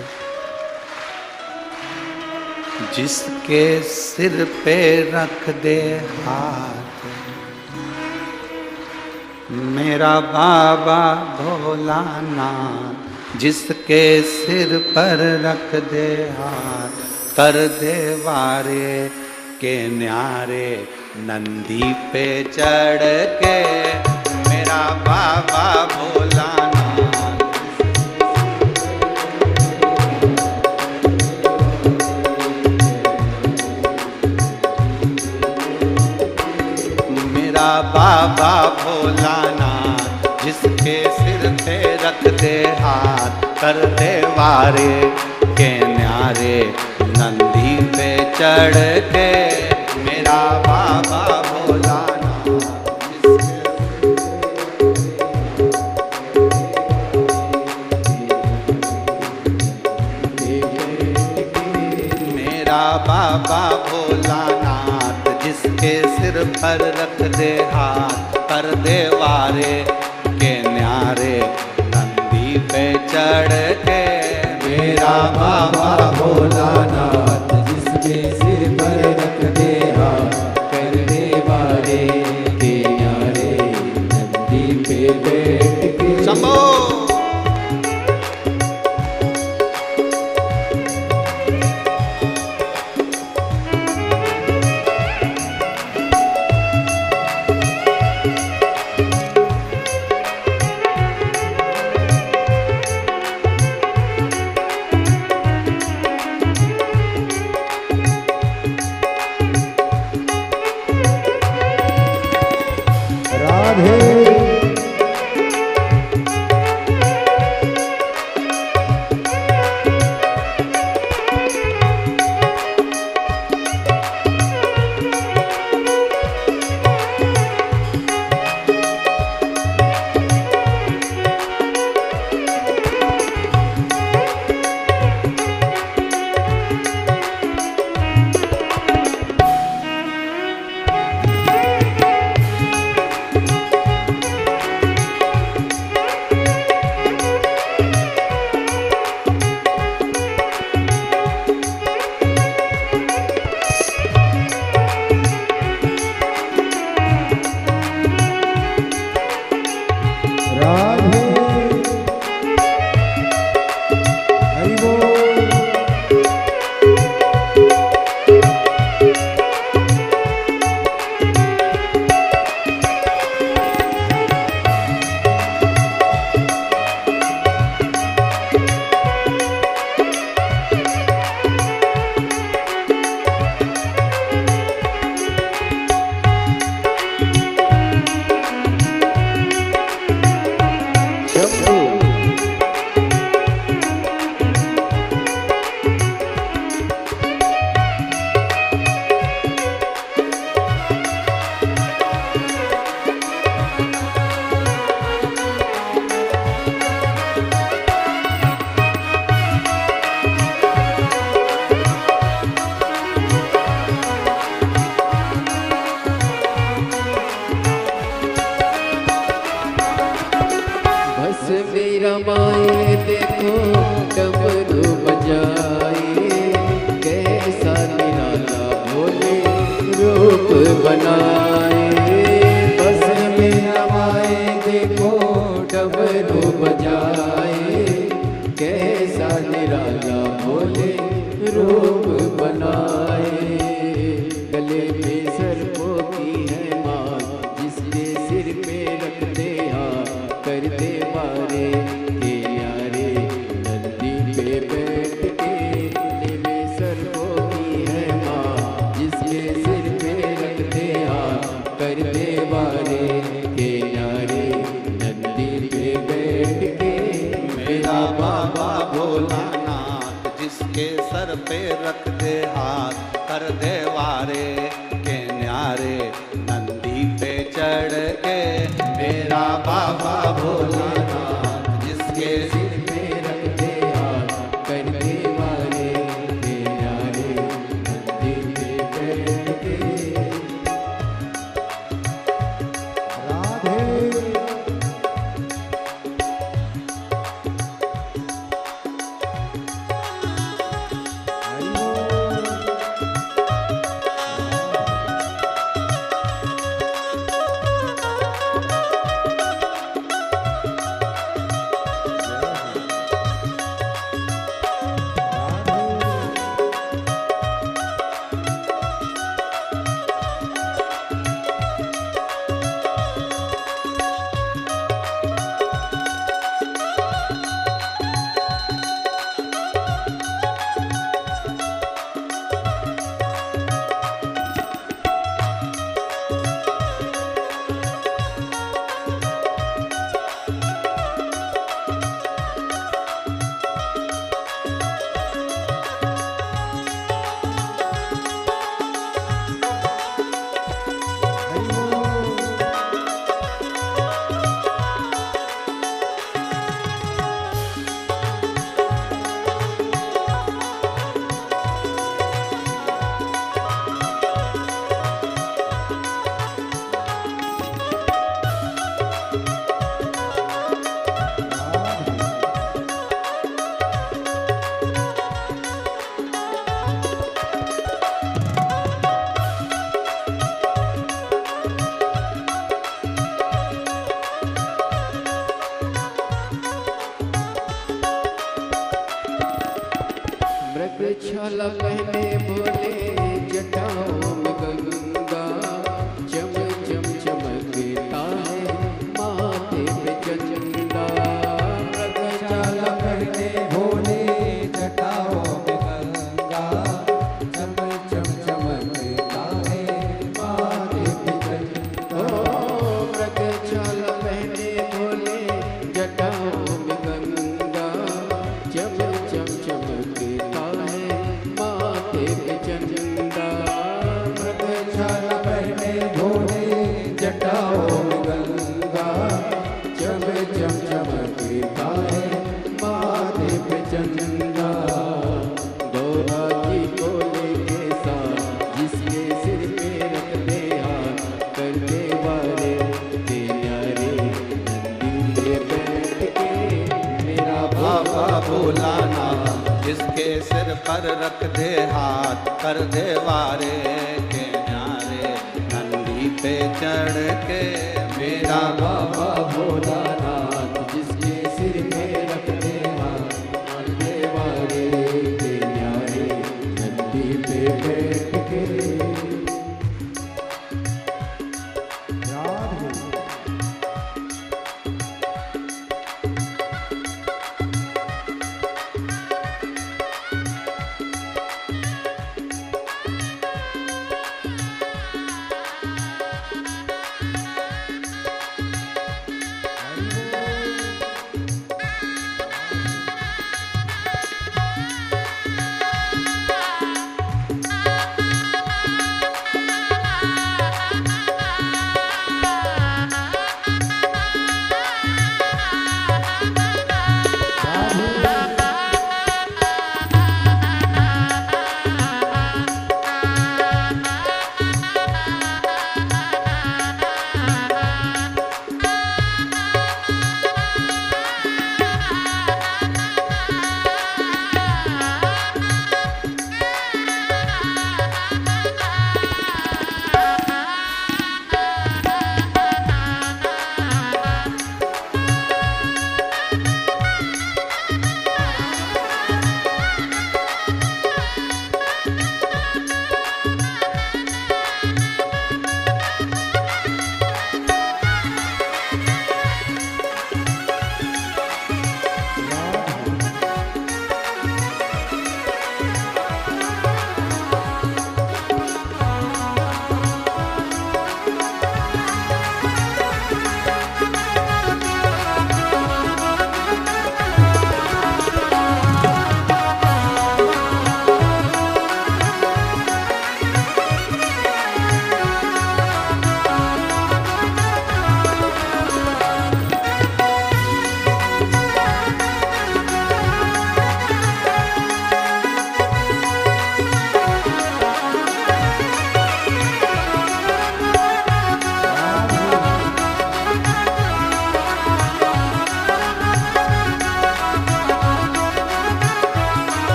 जिसके सिर पे रख दे हाथ, मेरा बाबा भोलानाथ, जिसके सिर पर रख दे हाथ, कर दे वारे के न्यारे नंदी पे चढ़ के, मेरा बाबा भोलानाथ। मेरा बाबा भोलानाथ, जिसके सिर पे रख दे हाथ, कर दे वारे के न्यारे नंदी पे चढ़ के, मेरा बाबा भोलानाथ। बाबा भोलानाथ, जिसके सिर पर रख दे हाथ, कर दे वारे के न्यारे नंदी पे चढ़ के, मेरा बाबा भोलानाथ, जिसके सिर पर रख दे हाथ, कर दे वारे के न्यारे नंदी पे बैठ के। शंभो पे रख दे हाथ, कर दे वारे के न्यारे, नंदी पे चढ़ के मेरा बाबा भोलानाथ, जिसके सिर पे रख दे हाथ, कर दे वारे के न्यारे, नंदी पे बैठ के। राधे छाला पहने बोले जटाओं में गंगा, चम चम चमकता है माथे पे चंदा। छाला पहने भोले जटाओं में गंगा, चम चम चमकता है माथे पे चंदा। मृग छाला पहने भोले जटाओं में गंगा, चम चम चमकता है माथे पे चंदा। छाला पहने भोले जटाओं में गंगा, चम चम चमकता है माथे पे चंदा। गौरा जी को लेके साथ, जिसके सिर पे रख दे हाथ, कर दे वारे के न्यारे, नंदी पे बैठ के मेरा बाबा भोलानाथ, जिसके सिर पर रख दे हाथ, कर दे वारे के न्यारे, नंदी पे चढ़ के मेरा बाबा भोलानाथ, जिसके सिर पे रख दे हाथ, कर दे वारे के न्यारे, नंदी पे बैठ के। राधे ओ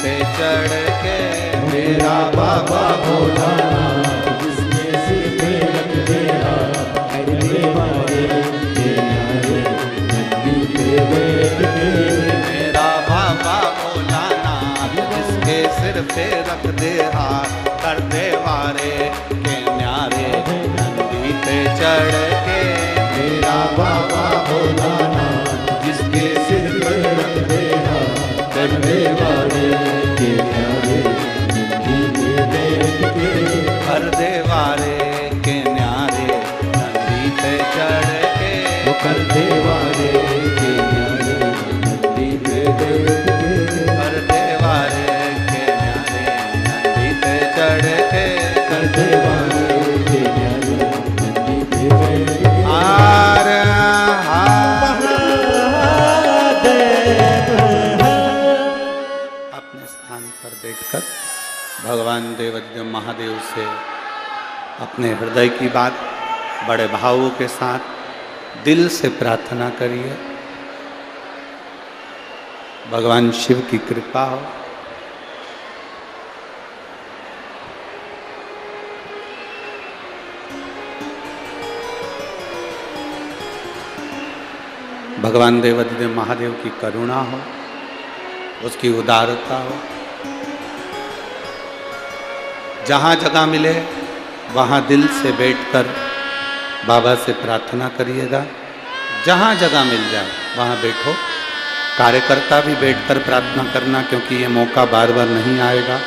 पे चढ़ के मेरा बाबा भोलानाथ जिसके सिर पे रख दे हाथ करने वाले के न्यारे नंदी पे बैठ के मेरा बाबा भोलानाथ जिसके सिर पे रख दे हाथ कर दे वारे के न्यारे नंदी पे चढ़ के मेरा बाबा भोलानाथ जिसके सिर पे रख दे हाथ करने वाले के न्यारे नंदी पे बैठ के कर दे वारे के न्यारे नंदी पे चढ़ के वो कर दे वाले के न्यारे नंदी पे बैठ के कर दे वारे के न्यारे नंदी पे चढ़ के कर दे वाले के न्यारे नंदी पे बैठ के हार हार अपने स्थान पर बैठकर भगवान देवदेव महादेव से अपने हृदय की बात बड़े भावों के साथ दिल से प्रार्थना करिए। भगवान शिव की कृपा हो। भगवान देवदेव महादेव की करुणा हो, उसकी उदारता हो। जहाँ जगह मिले वहाँ दिल से बैठकर बाबा से प्रार्थना करिएगा। जहाँ जगह मिल जाए वहाँ बैठो। कार्यकर्ता भी बैठकर प्रार्थना करना, क्योंकि ये मौका बार बार नहीं आएगा।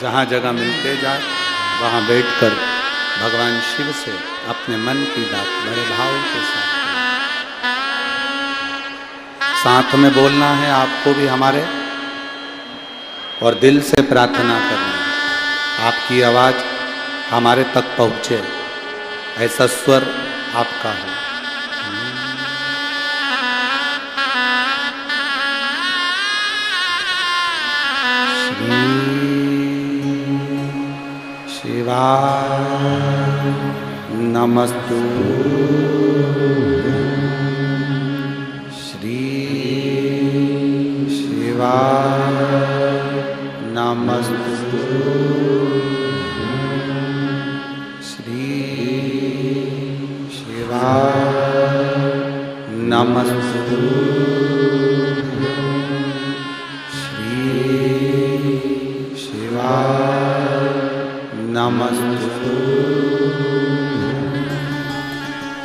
जहाँ जगह मिलते जाए वहाँ बैठकर भगवान शिव से अपने मन की बात बड़े भाव के साथ में बोलना है आपको भी हमारे, और दिल से प्रार्थना करना है। आपकी आवाज़ हमारे तक पहुँचे, ऐसा स्वर आपका है। श्री शिवाय नमस्तु श्री शिवाय नमस्तु श्री शिवाय नमस्तु श्री शिवाय नमस्तु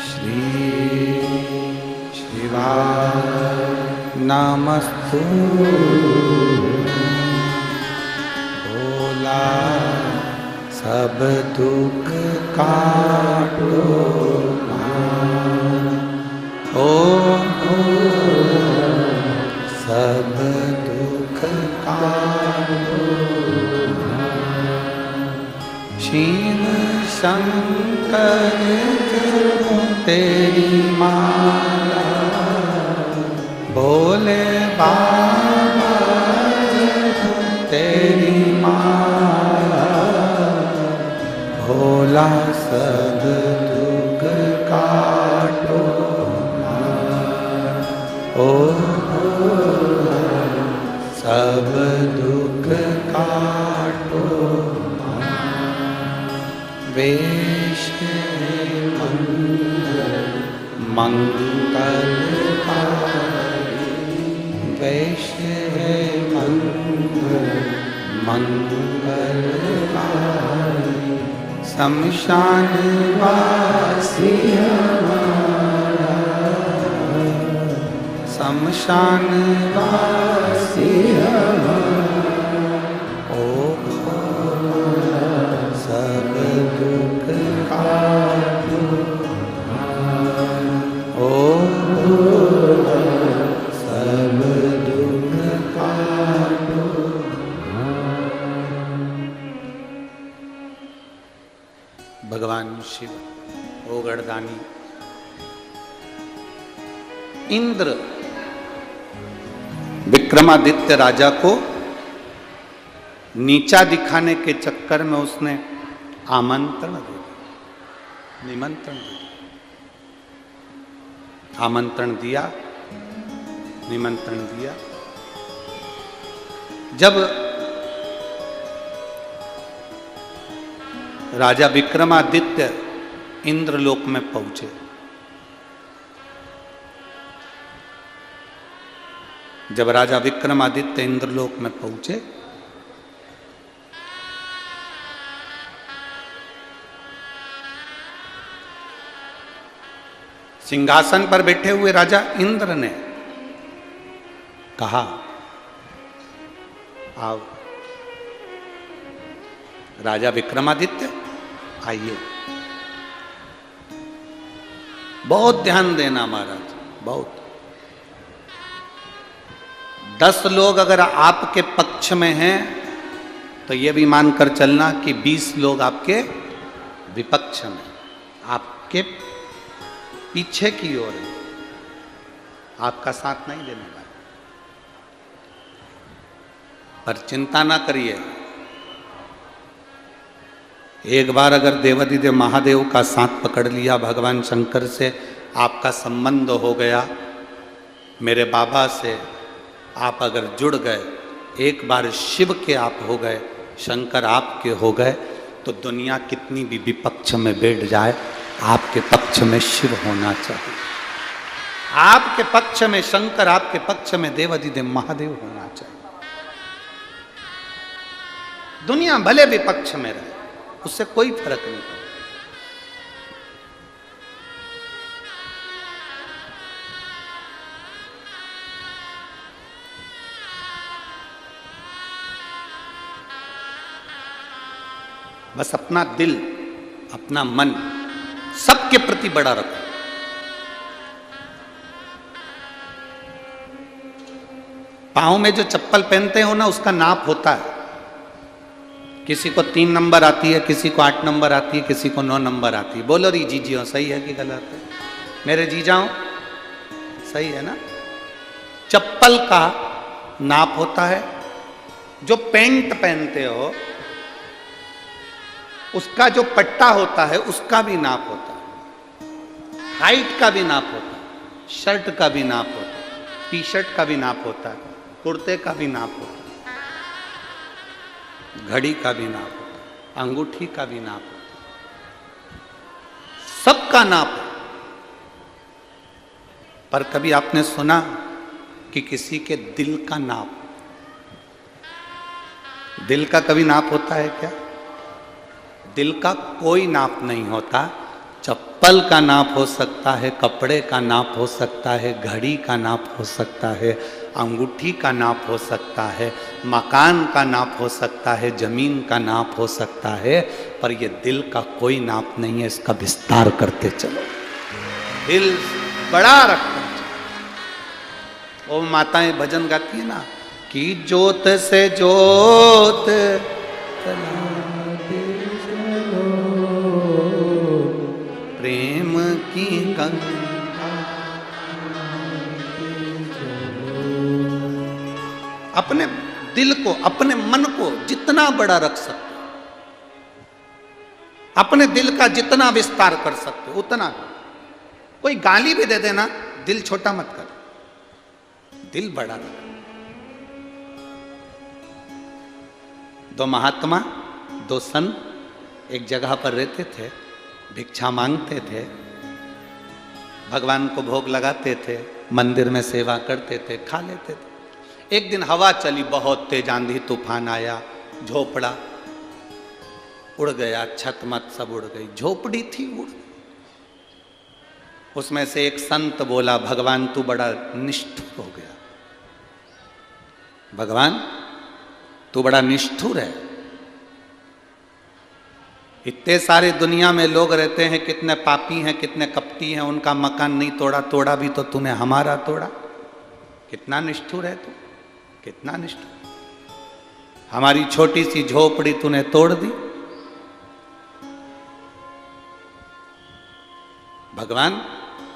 श्री शिवाय नमस्तु भोला सब दुख काटो ओ सब दुख काटो। शिव शंकर तेरी माला भोले बाबा तेरी माला भोला सब दुख काटो ओ सब दुख काटो। वेश मंगलकारी वेश मंगलकारी शमशान वासी हमारा शमशान वासी हमारा ओ सब दुख काटो ओ सब दुख काटो। भगवान शिव ओ गणदानी इंद्र विक्रमादित्य राजा को नीचा दिखाने के चक्कर में उसने आमंत्रण दे दिया, निमंत्रण दे दिया। आमंत्रण दिया, निमंत्रण दिया, जब राजा विक्रमादित्य इंद्रलोक में पहुंचे, जब राजा विक्रमादित्य इंद्रलोक में पहुंचे, सिंहासन पर बैठे हुए राजा इंद्र ने कहा, आओ राजा विक्रमादित्य आइए। बहुत ध्यान देना महाराज, बहुत। 10 लोग अगर आपके पक्ष में हैं तो यह भी मानकर चलना कि 20 लोग आपके विपक्ष में, आपके पीछे की ओर है, आपका साथ नहीं देने वाले। पर चिंता ना करिए, एक बार अगर देवाधिदेव महादेव का साथ पकड़ लिया, भगवान शंकर से आपका संबंध हो गया, मेरे बाबा से आप अगर जुड़ गए, एक बार शिव के आप हो गए, शंकर आपके हो गए, तो दुनिया कितनी भी विपक्ष में बैठ जाए, आपके पक्ष में शिव होना चाहिए। आपके पक्ष में शंकर, आपके पक्ष में देवाधिदेव महादेव होना चाहिए। दुनिया भले विपक्ष में रहे, उससे कोई फर्क नहीं पड़ता। बस अपना दिल, अपना मन सबके प्रति बड़ा रखो। पांव में जो चप्पल पहनते हो ना, उसका नाप होता है। किसी को 3 नंबर आती है, किसी को 8 नंबर आती है, किसी को 9 नंबर आती है। बोलो री जीजियो, सही है कि गलत है? मेरे जीजाओ सही है ना? चप्पल का नाप होता है। जो पैंट पहनते हो उसका जो पट्टा होता है उसका भी नाप होता है, हाइट का भी नाप होता है, शर्ट का भी नाप होता है, टी शर्ट का भी नाप होता है, कुर्ते का भी नाप होता है, घड़ी का भी नाप होता है, अंगूठी का भी नाप होता है, सबका नाप है। पर कभी आपने सुना कि किसी के दिल का नाप, दिल का कभी नाप होता है क्या? दिल का कोई नाप नहीं होता। चप्पल का नाप हो सकता है, कपड़े का नाप हो सकता है, घड़ी का नाप हो सकता है, अंगूठी का नाप हो सकता है, मकान का नाप हो सकता है, जमीन का नाप हो सकता है, पर ये दिल का कोई नाप नहीं है। इसका विस्तार करते चलो, दिल बड़ा रखते चलो। वो माताएं भजन गाती है ना कि जोत से जोत प्रेम की गंगा, अपने दिल को, अपने मन को जितना बड़ा रख सकते, अपने दिल का जितना विस्तार कर सकते उतना। कोई गाली भी दे देना, दिल छोटा मत कर, दिल बड़ा रख। 2 महात्मा, 2 संत एक जगह पर रहते थे, भिक्षा मांगते थे, भगवान को भोग लगाते थे, मंदिर में सेवा करते थे, खा लेते थे। एक दिन हवा चली, बहुत तेज आंधी तूफान आया, झोपड़ा उड़ गया, छत मत सब उड़ गई, झोपड़ी थी उड़। उसमें से एक संत बोला, भगवान तू बड़ा निष्ठुर हो गया, भगवान तू बड़ा निष्ठुर है। इतने सारे दुनिया में लोग रहते हैं, कितने पापी हैं, कितने कपटी हैं, उनका मकान नहीं तोड़ा, तोड़ा भी तो तूने हमारा तोड़ा। कितना निष्ठुर है तू, कितना निष्ठुर। हमारी छोटी सी झोपड़ी तूने तोड़ दी। भगवान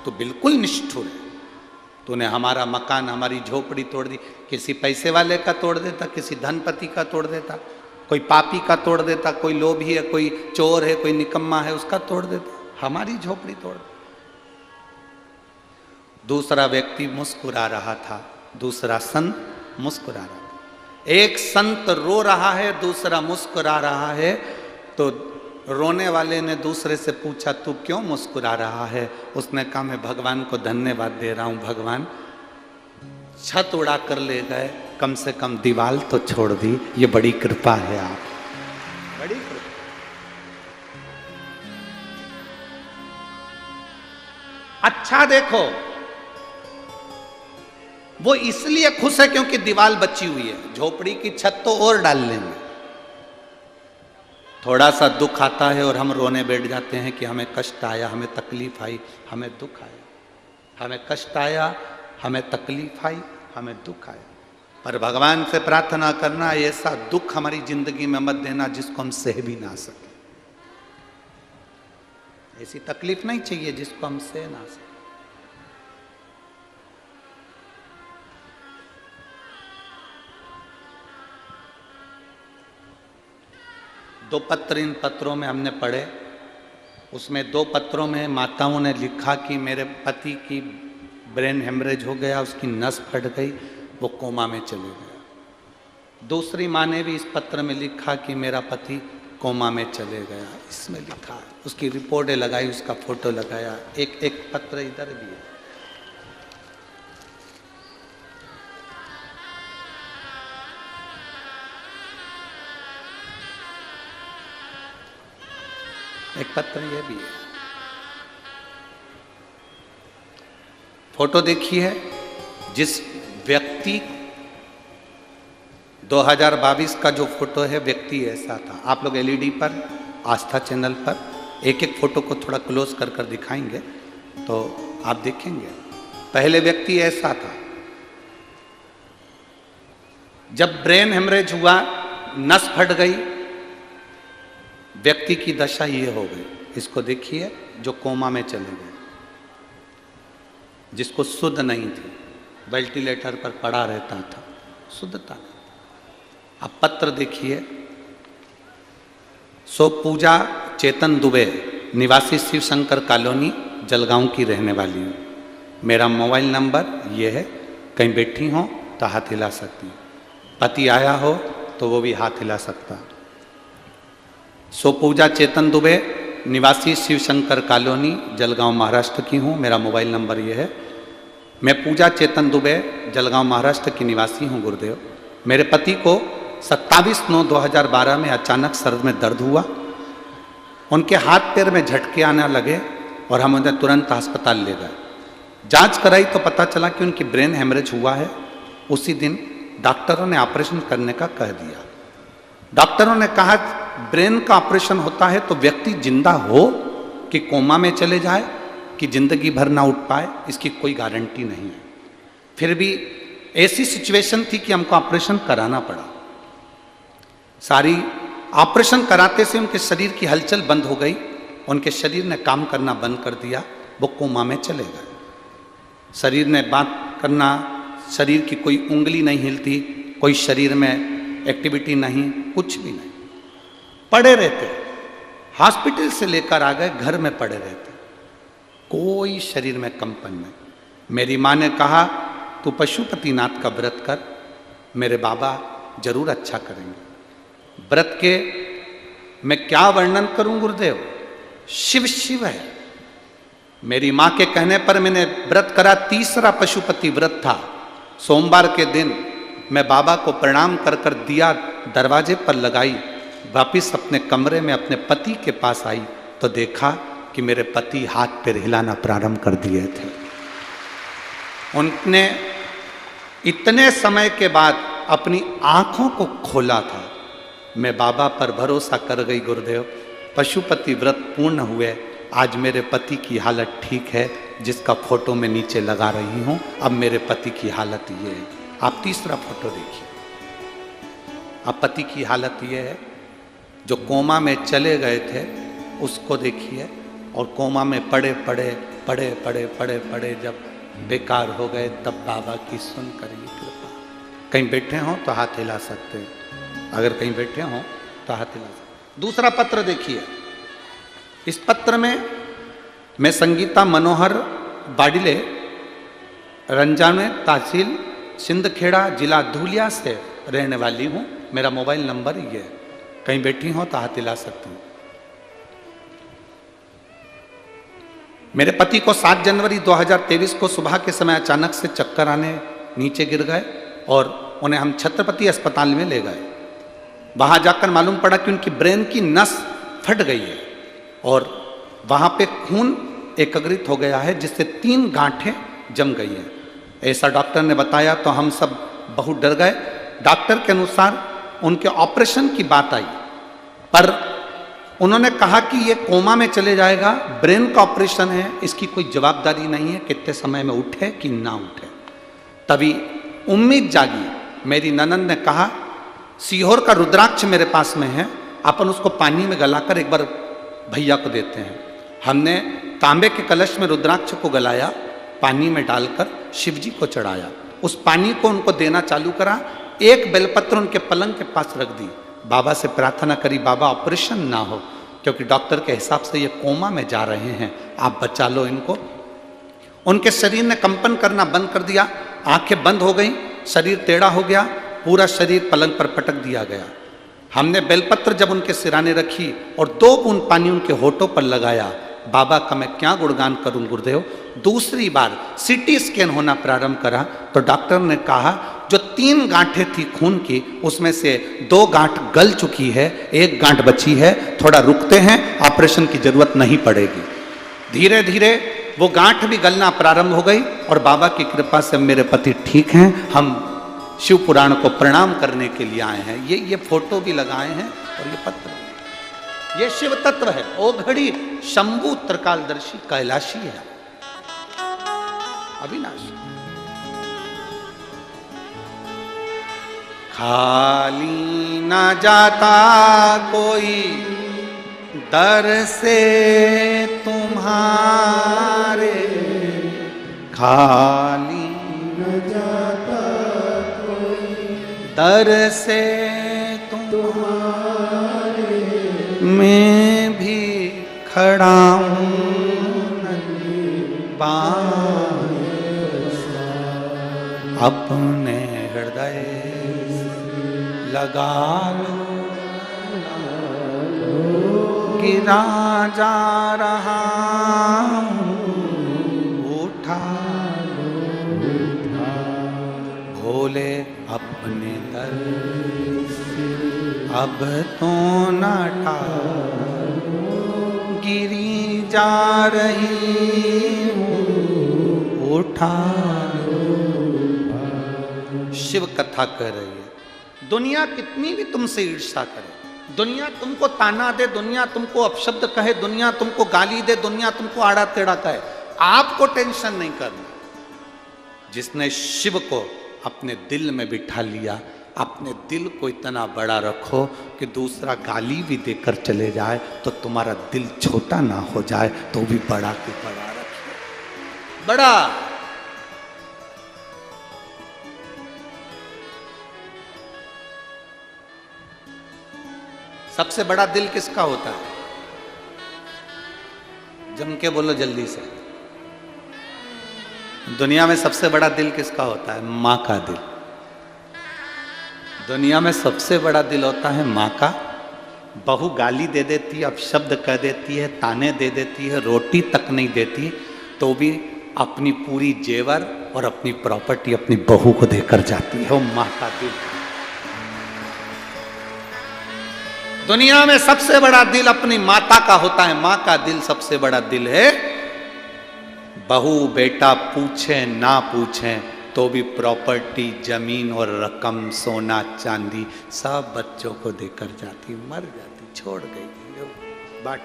तू बिल्कुल निष्ठुर है, तूने हमारा मकान, हमारी झोपड़ी तोड़ दी। किसी पैसे वाले का तोड़ देता, किसी धनपति का तोड़ देता, कोई पापी का तोड़ देता, कोई लोभी है, कोई चोर है, कोई निकम्मा है, उसका तोड़ देता। हमारी झोपड़ी तोड़ दी। दूसरा व्यक्ति मुस्कुरा रहा था, दूसरा संत मुस्कुरा रहा था। एक संत रो रहा है, दूसरा मुस्कुरा रहा है। तो रोने वाले ने दूसरे से पूछा, तू क्यों मुस्कुरा रहा है? उसने कहा, मैं भगवान को धन्यवाद दे रहा हूं, भगवान छत उड़ा कर ले गए, कम से कम दीवार तो छोड़ दी, ये बड़ी कृपा है आप, बड़ी कृपा। अच्छा देखो, वो इसलिए खुश है क्योंकि दीवार बची हुई है, झोपड़ी की छत तो और डाल लेंगे। थोड़ा सा दुख आता है और हम रोने बैठ जाते हैं कि हमें कष्ट आया, हमें तकलीफ आई, हमें दुख आया, हमें कष्ट आया, हमें तकलीफ आई, हमें दुख आया। पर भगवान से प्रार्थना करना, ऐसा दुख हमारी जिंदगी में मत देना जिसको हम सह भी ना सके। ऐसी तकलीफ नहीं चाहिए जिसको हम सह ना सके। दो पत्र इन पत्रों में हमने पढ़े। उसमें 2 पत्रों में माताओं ने लिखा कि मेरे पति की ब्रेन हेमरेज हो गया, उसकी नस फट गई, वो कोमा में चले गया। दूसरी माँ ने भी इस पत्र में लिखा कि मेरा पति कोमा में चले गया, इसमें लिखा, उसकी रिपोर्टें लगाई, उसका फोटो लगाया। एक पत्र इधर भी है। एक पत्र ये भी है। फोटो देखिए, जिस व्यक्ति 2022 का जो फोटो है, व्यक्ति ऐसा था। आप लोग एलईडी पर, आस्था चैनल पर एक एक फोटो को थोड़ा क्लोज कर कर दिखाएंगे तो आप देखेंगे। पहले व्यक्ति ऐसा था, जब ब्रेन हेमरेज हुआ, नस फट गई, व्यक्ति की दशा ये हो गई। इसको देखिए, जो कोमा में चले गए, जिसको शुद्ध नहीं थी, वेंटिलेटर पर पड़ा रहता था, शुद्धता। अब पत्र देखिए, सो पूजा चेतन दुबे, निवासी शिव शंकर कॉलोनी, जलगांव की रहने वाली हूँ। मेरा मोबाइल नंबर ये है, कहीं बैठी हो तो हाथ हिला सकती हूँ, पति आया हो तो वो भी हाथ हिला सकता। सो पूजा चेतन दुबे, निवासी शिव शंकर कॉलोनी, जलगांव महाराष्ट्र की हूँ। मेरा मोबाइल नंबर ये है। मैं पूजा चेतन दुबे, जलगांव महाराष्ट्र की निवासी हूँ गुरुदेव। मेरे पति को 27/9/2012 में अचानक सर में दर्द हुआ, उनके हाथ पैर में झटके आने लगे और हम उन्हें तुरंत अस्पताल ले गए। जांच कराई तो पता चला कि उनकी ब्रेन हेमरेज हुआ है। उसी दिन डॉक्टरों ने ऑपरेशन करने का कह दिया। डॉक्टरों ने कहा, ब्रेन का ऑपरेशन होता है तो व्यक्ति जिंदा हो कि कोमा में चले जाए कि जिंदगी भर ना उठ पाए, इसकी कोई गारंटी नहीं है। फिर भी ऐसी सिचुएशन थी कि हमको ऑपरेशन कराना पड़ा। सारी ऑपरेशन कराते से उनके शरीर की हलचल बंद हो गई, उनके शरीर ने काम करना बंद कर दिया, वो कोमा में चले गए। शरीर ने बात करना, शरीर की कोई उंगली नहीं हिलती, कोई शरीर में एक्टिविटी नहीं, कुछ भी नहीं, पड़े रहते। हॉस्पिटल से लेकर आ गए, घर में पड़े रहते, कोई शरीर में कंपन नहीं। मेरी माँ ने कहा, तू पशुपतिनाथ का व्रत कर, मेरे बाबा जरूर अच्छा करेंगे। व्रत के मैं क्या वर्णन करूं गुरुदेव, शिव शिव है। मेरी माँ के कहने पर मैंने व्रत करा। 3रा पशुपति व्रत था। सोमवार के दिन मैं बाबा को प्रणाम कर कर दिया दरवाजे पर लगाई, वापिस अपने कमरे में अपने पति के पास आई तो देखा कि मेरे पति हाथ पैर हिलाना प्रारंभ कर दिए थे। उनने इतने समय के बाद अपनी आंखों को खोला था। मैं बाबा पर भरोसा कर गई गुरुदेव, पशुपति व्रत पूर्ण हुए। आज मेरे पति की हालत ठीक है, जिसका फोटो मैं नीचे लगा रही हूँ। अब मेरे पति की हालत ये है। आप 3रा फोटो देखिए। अब पति की हालत ये है, जो कोमा में चले गए थे उसको देखिए, और कोमा में पड़े पड़े पड़े पड़े पड़े पड़े जब बेकार हो गए, तब बाबा की सुन करिए कृपा। कहीं बैठे हों तो हाथ हिला सकते हैं, अगर कहीं बैठे हों तो हाथ हिला सकते। दूसरा पत्र देखिए। इस पत्र में मैं संगीता मनोहर बाडिले, रंजाने तहसील सिंदखेड़ा, जिला धुलिया से रहने वाली हूँ, मेरा मोबाइल नंबर ये है, कहीं बैठी हो तो हाथ हिला सकती हूँ। मेरे पति को 7 जनवरी 2023 को सुबह के समय अचानक से चक्कर आने नीचे गिर गए और उन्हें हम छत्रपति अस्पताल में ले गए। वहां जाकर मालूम पड़ा कि उनकी ब्रेन की नस फट गई है और वहां पे खून एकत्रित हो गया है, जिससे 3 गांठें जम गई हैं। ऐसा डॉक्टर ने बताया तो हम सब बहुत डर गए। डॉक्टर के अनुसार उनके ऑपरेशन की बात आई, पर उन्होंने कहा कि ये कोमा में चले जाएगा, ब्रेन का ऑपरेशन है, इसकी कोई जवाबदारी नहीं है कितने समय में उठे कि ना उठे। तभी उम्मीद जागी। मेरी ननंद ने कहा सीहोर का रुद्राक्ष मेरे पास में है, अपन उसको पानी में गलाकर एक बार भैया को देते हैं। हमने तांबे के कलश में रुद्राक्ष को गलाया, पानी में डालकर शिव जी को चढ़ाया, उस पानी को उनको देना चालू करा। एक बेलपत्र उनके पलंग के पास रख दी, बाबा से प्रार्थना करी बाबा ऑपरेशन ना हो, क्योंकि डॉक्टर के हिसाब से ये कोमा में जा रहे हैं, आप बचा लो इनको। उनके शरीर ने कंपन करना बंद कर दिया, आंखें बंद हो गई, शरीर टेढ़ा हो गया, पूरा शरीर पलंग पर पटक दिया गया। हमने बेलपत्र जब उनके सिराने रखी और 2 बूंद पानी उनके होठों पर लगाया, बाबा का मैं क्या गुणगान करूं गुरुदेव। दूसरी बार सीटी स्कैन होना प्रारंभ करा तो डॉक्टर ने कहा जो 3 गांठें थी खून की, उसमें से 2 गांठ गल चुकी है, 1 गांठ बची है, थोड़ा रुकते हैं, ऑपरेशन की जरूरत नहीं पड़ेगी। धीरे धीरे वो गांठ भी गलना प्रारंभ हो गई और बाबा की कृपा से मेरे पति ठीक हैं। हम शिव पुराण को प्रणाम करने के लिए आए हैं। ये फोटो भी लगाए हैं और ये पत्र, ये शिव तत्व है। ओघड़ी शंभु त्रिकालदर्शी कैलाशी है, अविनाशी। खाली ना जाता कोई दर से तुम्हारे, खाली न जाता कोई दर से तुम्हारे, मैं भी खड़ा हूँ अपने हृदय लगा लो, गिरा जा रहा हूँ, उठा भोले अपने दर अब तो न गिरी जा रही हूँ, उठा। शिव कथा कह रही है। दुनिया कितनी भी तुमसे ईर्ष्या करे, दुनिया तुमको ताना दे, दुनिया तुमको अपशब्द कहे, दुनिया तुमको गाली दे, दुनिया तुमको आड़ा टेढ़ा कहे, आपको टेंशन नहीं करना। जिसने शिव को अपने दिल में बिठा लिया, अपने दिल को इतना बड़ा रखो कि दूसरा गाली भी देकर चले जाए तो तुम्हारा दिल छोटा ना हो जाए, तो भी बड़ा के बड़ा रखो। बड़ा सबसे बड़ा दिल किसका होता है? जम के बोलो जल्दी से। दुनिया में सबसे बड़ा दिल किसका होता है? माँ का दिल। दुनिया में सबसे बड़ा दिल होता है माँ का। बहू गाली दे देती है, अपशब्द कह देती है, ताने दे देती है, रोटी तक नहीं देती, तो भी अपनी पूरी जेवर और अपनी प्रॉपर्टी अपनी बहू को देकर जाती है। वो माँ का दिल। दुनिया में सबसे बड़ा दिल अपनी माता का होता है। माँ का दिल सबसे बड़ा दिल है। बहू बेटा पूछे ना पूछे तो भी प्रॉपर्टी, जमीन और रकम, सोना चांदी सब बच्चों को देकर जाती, मर जाती, छोड़ गई। बट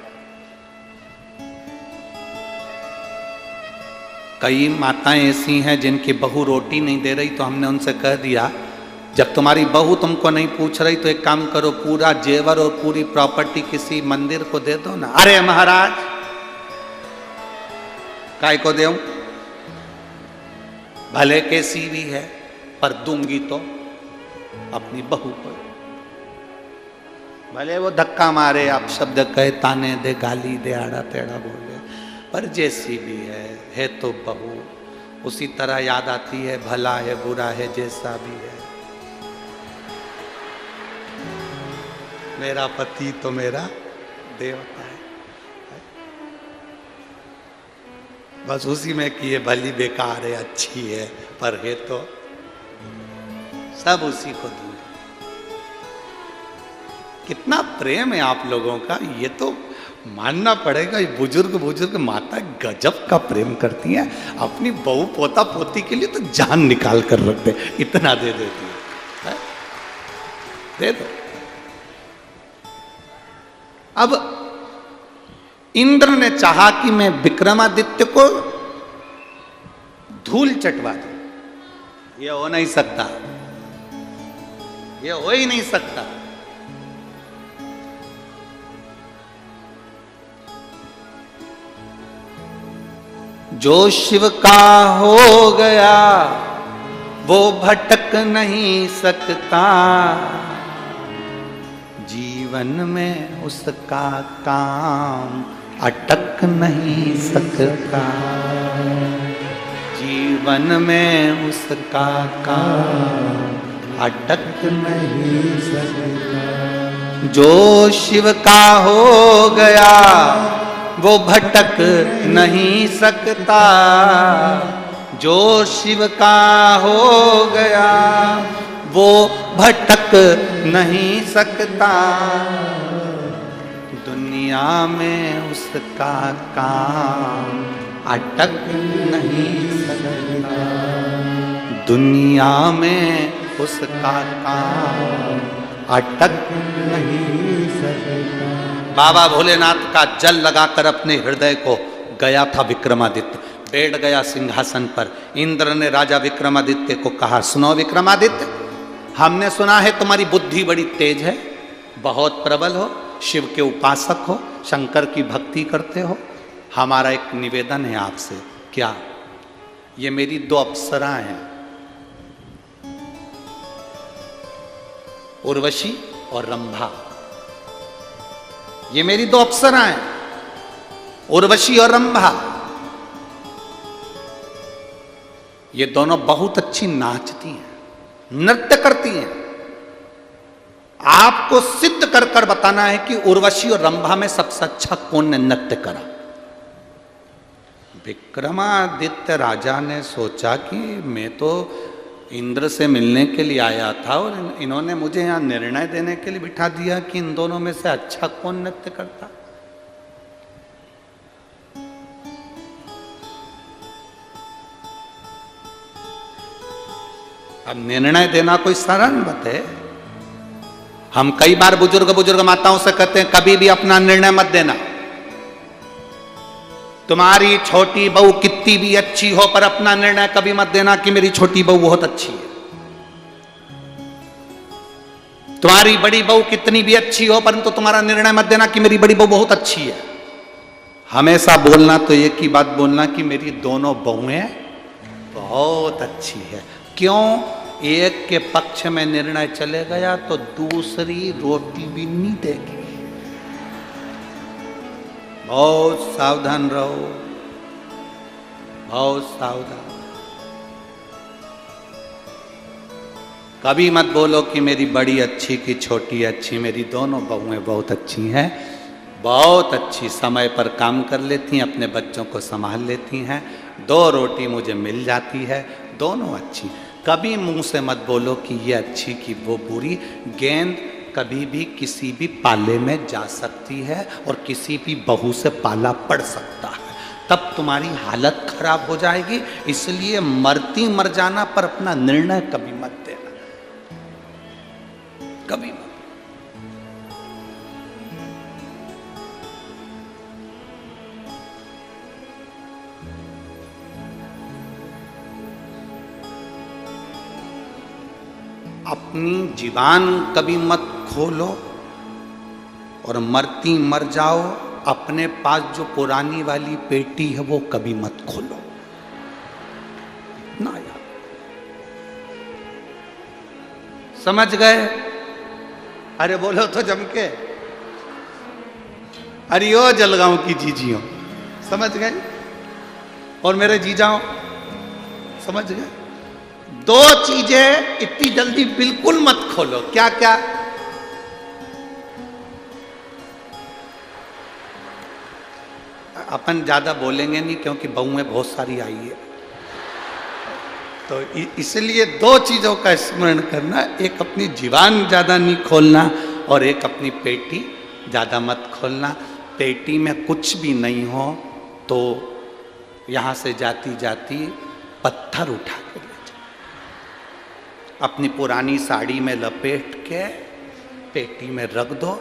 कई माताएं ऐसी हैं जिनकी बहू रोटी नहीं दे रही, तो हमने उनसे कह दिया जब तुम्हारी बहू तुमको नहीं पूछ रही तो एक काम करो, पूरा जेवर और पूरी प्रॉपर्टी किसी मंदिर को दे दो ना। अरे महाराज काय को देऊं? भले कैसी भी है पर दूंगी तो अपनी बहू को। भले वो धक्का मारे, आप शब्द कहे, ताने दे, गाली दे, आड़ा टेढ़ा बोले, पर जैसी भी है तो बहू। उसी तरह याद आती है, भला है बुरा है जैसा भी है, मेरा पति तो मेरा देवता है। बस उसी में कि ये भली बेकार है, अच्छी है, पर है तो सब उसी को दूर। कितना प्रेम है आप लोगों का, ये तो मानना पड़ेगा। ये बुजुर्ग माता गजब का प्रेम करती हैं। अपनी बहू पोता पोती के लिए तो जान निकाल कर रखते, इतना दे देती है। दे दो। अब इंद्र ने चाहा कि मैं विक्रमादित्य को धूल चटवा दूं। यह हो नहीं सकता, यह हो ही नहीं सकता। जो शिव का हो गया वो भटक नहीं सकता, जीवन में उसका काम अटक नहीं सकता, जीवन में उसका काम अटक नहीं सकता। जो शिव का हो गया वो भटक नहीं सकता, जो शिव का हो गया वो भटक नहीं सकता, दुनिया में उसका काम अटक नहीं सकता, दुनिया में उसका काम अटक नहीं सकता। बाबा भोलेनाथ का जल लगाकर अपने हृदय को गया था विक्रमादित्य, बैठ गया सिंहासन पर। इंद्र ने राजा विक्रमादित्य को कहा, सुनो विक्रमादित्य, हमने सुना है तुम्हारी बुद्धि बड़ी तेज है, बहुत प्रबल हो, शिव के उपासक हो, शंकर की भक्ति करते हो। हमारा एक निवेदन है आपसे। क्या? ये मेरी 2 अप्सराएं हैं, उर्वशी और रंभा। ये मेरी 2 अप्सराएं हैं, उर्वशी और रंभा। ये दोनों बहुत अच्छी नाचती हैं, नृत्य करती हैं। आपको सिद्ध कर कर बताना है कि उर्वशी और रंभा में सबसे अच्छा कौन ने नृत्य करा। विक्रमादित्य राजा ने सोचा कि मैं तो इंद्र से मिलने के लिए आया था और इन्होंने मुझे यहां निर्णय देने के लिए बिठा दिया कि इन दोनों में से अच्छा कौन नृत्य करता। अब निर्णय देना कोई सरल बात है। हम कई बार बुजुर्ग माताओं से कहते हैं कभी भी अपना निर्णय मत देना। तुम्हारी छोटी बहू कितनी भी अच्छी हो पर अपना निर्णय कभी मत देना कि मेरी छोटी बहू बहुत अच्छी है। तुम्हारी बड़ी बहू कितनी भी अच्छी हो परंतु तुम्हारा निर्णय मत देना कि मेरी बड़ी बहू बहुत अच्छी है। हमेशा बोलना तो एक ही बात बोलना कि मेरी दोनों बहुएं बहुत अच्छी है। क्यों? एक के पक्ष में निर्णय चले गया तो दूसरी रोटी भी नहीं देगी। बहुत सावधान रहो, बहुत सावधान। कभी मत बोलो कि मेरी बड़ी अच्छी कि छोटी अच्छी, मेरी दोनों बहुएं बहुत अच्छी हैं, बहुत अच्छी, समय पर काम कर लेती हैं, अपने बच्चों को संभाल लेती हैं, 2 रोटी मुझे मिल जाती है, दोनों अच्छी। कभी मुंह से मत बोलो कि ये अच्छी कि वो बुरी। गेंद कभी भी किसी भी पाले में जा सकती है और किसी भी बहू से पाला पड़ सकता है, तब तुम्हारी हालत खराब हो जाएगी। इसलिए मरती मर जाना पर अपना निर्णय कभी मत देना, कभी मत। अपनी जीवान कभी मत खोलो और मरती मर जाओ। अपने पास जो पुरानी वाली पेटी है वो कभी मत खोलो ना यार। समझ गए? अरे बोलो तो जम के। अरे ओ जलगांव की जीजियों, समझ गए? और मेरे जीजाओं, समझ गए? 2 चीजें इतनी जल्दी बिल्कुल मत खोलो। क्या क्या? अपन ज़्यादा बोलेंगे नहीं क्योंकि बहुएं बहुत सारी आई है, तो इसलिए दो चीज़ों का स्मरण करना, एक अपनी जीवान ज़्यादा नहीं खोलना और एक अपनी पेटी ज़्यादा मत खोलना। पेटी में कुछ भी नहीं हो तो यहाँ से जाती जाती पत्थर उठा के ले जाओ, अपनी पुरानी साड़ी में लपेट के पेटी में रख दो।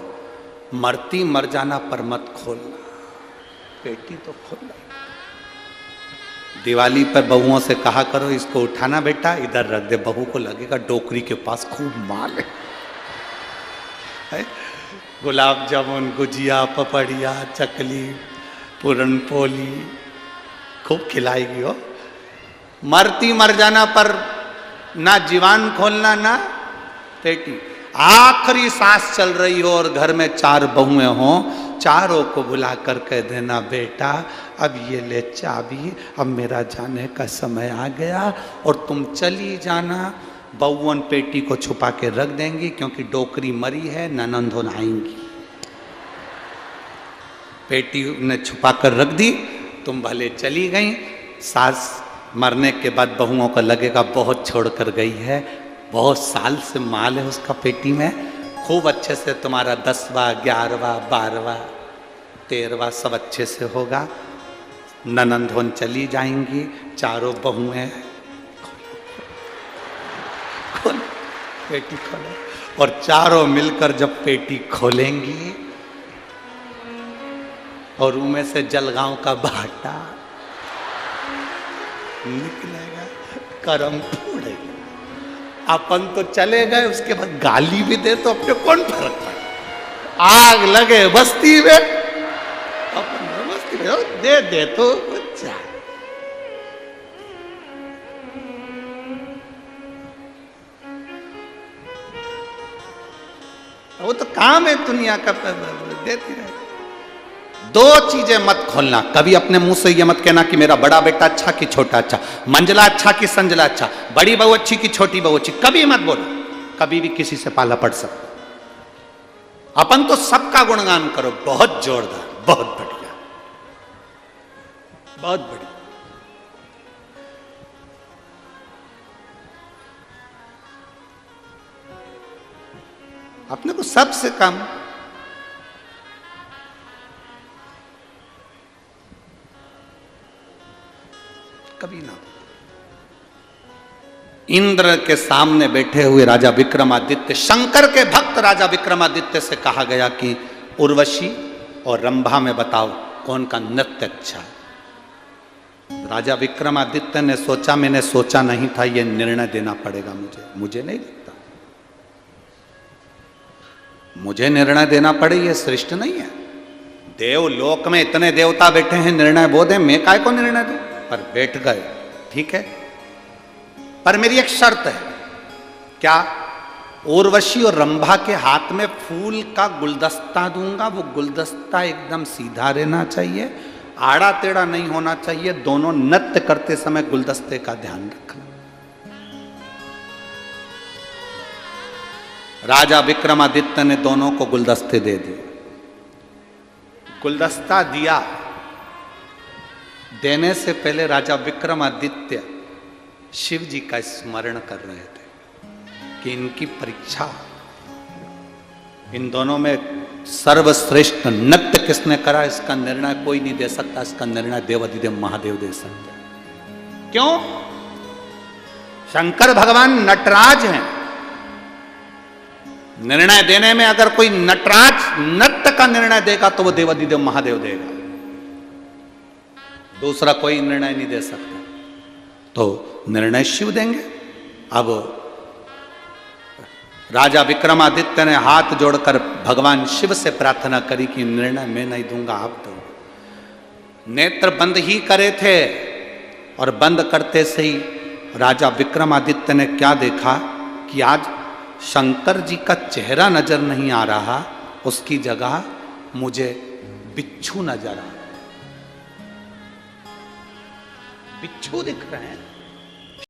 मरती मर जाना पर मत खोलना, पेटी तो खोलना। दिवाली पर बहुओं से कहा करो इसको उठाना बेटा, इधर रख दे, बहू को लगेगा डोकरी के पास खूब माल है। गुलाब जामुन, गुजिया, पपड़िया, चकली, पूरन पोली खूब खिलाएगी हो। मरती मर जाना पर ना जीवान खोलना ना पेटी। आखिरी सांस चल रही हो और घर में 4 बहुएं हों, चारों को बुला कर कह देना बेटा अब ये ले चाबी, अब मेरा जाने का समय आ गया और तुम चली जाना। बहुवन पेटी को छुपा के रख देंगी क्योंकि डोकरी मरी है, ननंदों आएंगी। पेटी ने छुपा कर रख दी, तुम भले चली गई। सास मरने के बाद बहुओं को लगेगा बहुत छोड़ कर गई है, बहुत साल से माल है उसका पेटी में, खूब अच्छे से तुम्हारा 10वां 11वां 12वां 13वां सब अच्छे से होगा। ननंदोन चली जाएंगी, चारों बहुएं खोलो, पेटी खोलो, और चारों मिलकर जब पेटी खोलेंगी और उनमें से जलगांव का भाटा निकलेगा, करम फोड़ेगा। अपन तो चले गए, उसके बाद गाली भी दे तो अपने कौन फर्क पड़े। आग लगे बस्ती में, अपन बस्ती में दे तो बच्चा। वो तो काम है दुनिया का, देती रहे। 2 चीजें मत खोलना, कभी अपने मुंह से ये मत कहना कि मेरा बड़ा बेटा अच्छा कि छोटा अच्छा, मंजला अच्छा कि संजला अच्छा, बड़ी बहू अच्छी कि छोटी बहू अच्छी, कभी मत बोलो। कभी भी किसी से पाला पड़ सकता। अपन तो सबका गुणगान करो, बहुत जोरदार, बहुत बढ़िया, बहुत बढ़िया। अपने को सबसे कम कभी ना। इंद्र के सामने बैठे हुए राजा विक्रमादित्य, शंकर के भक्त राजा विक्रमादित्य से कहा गया कि उर्वशी और रंभा में बताओ कौन का नृत्य अच्छा है। राजा विक्रमादित्य ने सोचा, मैंने सोचा नहीं था ये निर्णय देना पड़ेगा मुझे नहीं लगता मुझे निर्णय देना पड़े, ये श्रेष्ठ नहीं है। देवलोक में इतने देवता बैठे हैं, निर्णय वो दे, मैं काय को निर्णय दूं। पर बैठ गए, ठीक है, पर मेरी एक शर्त है। क्या? उर्वशी और रंभा के हाथ में फूल का गुलदस्ता दूंगा, वो गुलदस्ता एकदम सीधा रहना चाहिए, आड़ा टेढ़ा नहीं होना चाहिए। दोनों नृत्य करते समय गुलदस्ते का ध्यान रखना। राजा विक्रमादित्य ने दोनों को गुलदस्ते दे दिए। गुलदस्ता दिया, देने से पहले राजा विक्रमादित्य शिव जी का स्मरण कर रहे थे कि इनकी परीक्षा, इन दोनों में सर्वश्रेष्ठ नृत्य किसने करा, इसका निर्णय कोई नहीं दे सकता। इसका निर्णय देवाधिदेव महादेव दे सकते हैं। क्यों? शंकर भगवान नटराज हैं। निर्णय देने में अगर कोई नटराज नृत्य का निर्णय देगा तो वो देवाधिदेव महादेव देगा, दूसरा कोई निर्णय नहीं दे सकता। तो निर्णय शिव देंगे। अब राजा विक्रमादित्य ने हाथ जोड़कर भगवान शिव से प्रार्थना करी कि निर्णय मैं नहीं दूंगा, आप दो। नेत्र बंद ही करे थे और बंद करते से ही राजा विक्रमादित्य ने क्या देखा कि आज शंकर जी का चेहरा नजर नहीं आ रहा, उसकी जगह मुझे बिच्छू नजर आ, बिच्छू दिख रहे हैं।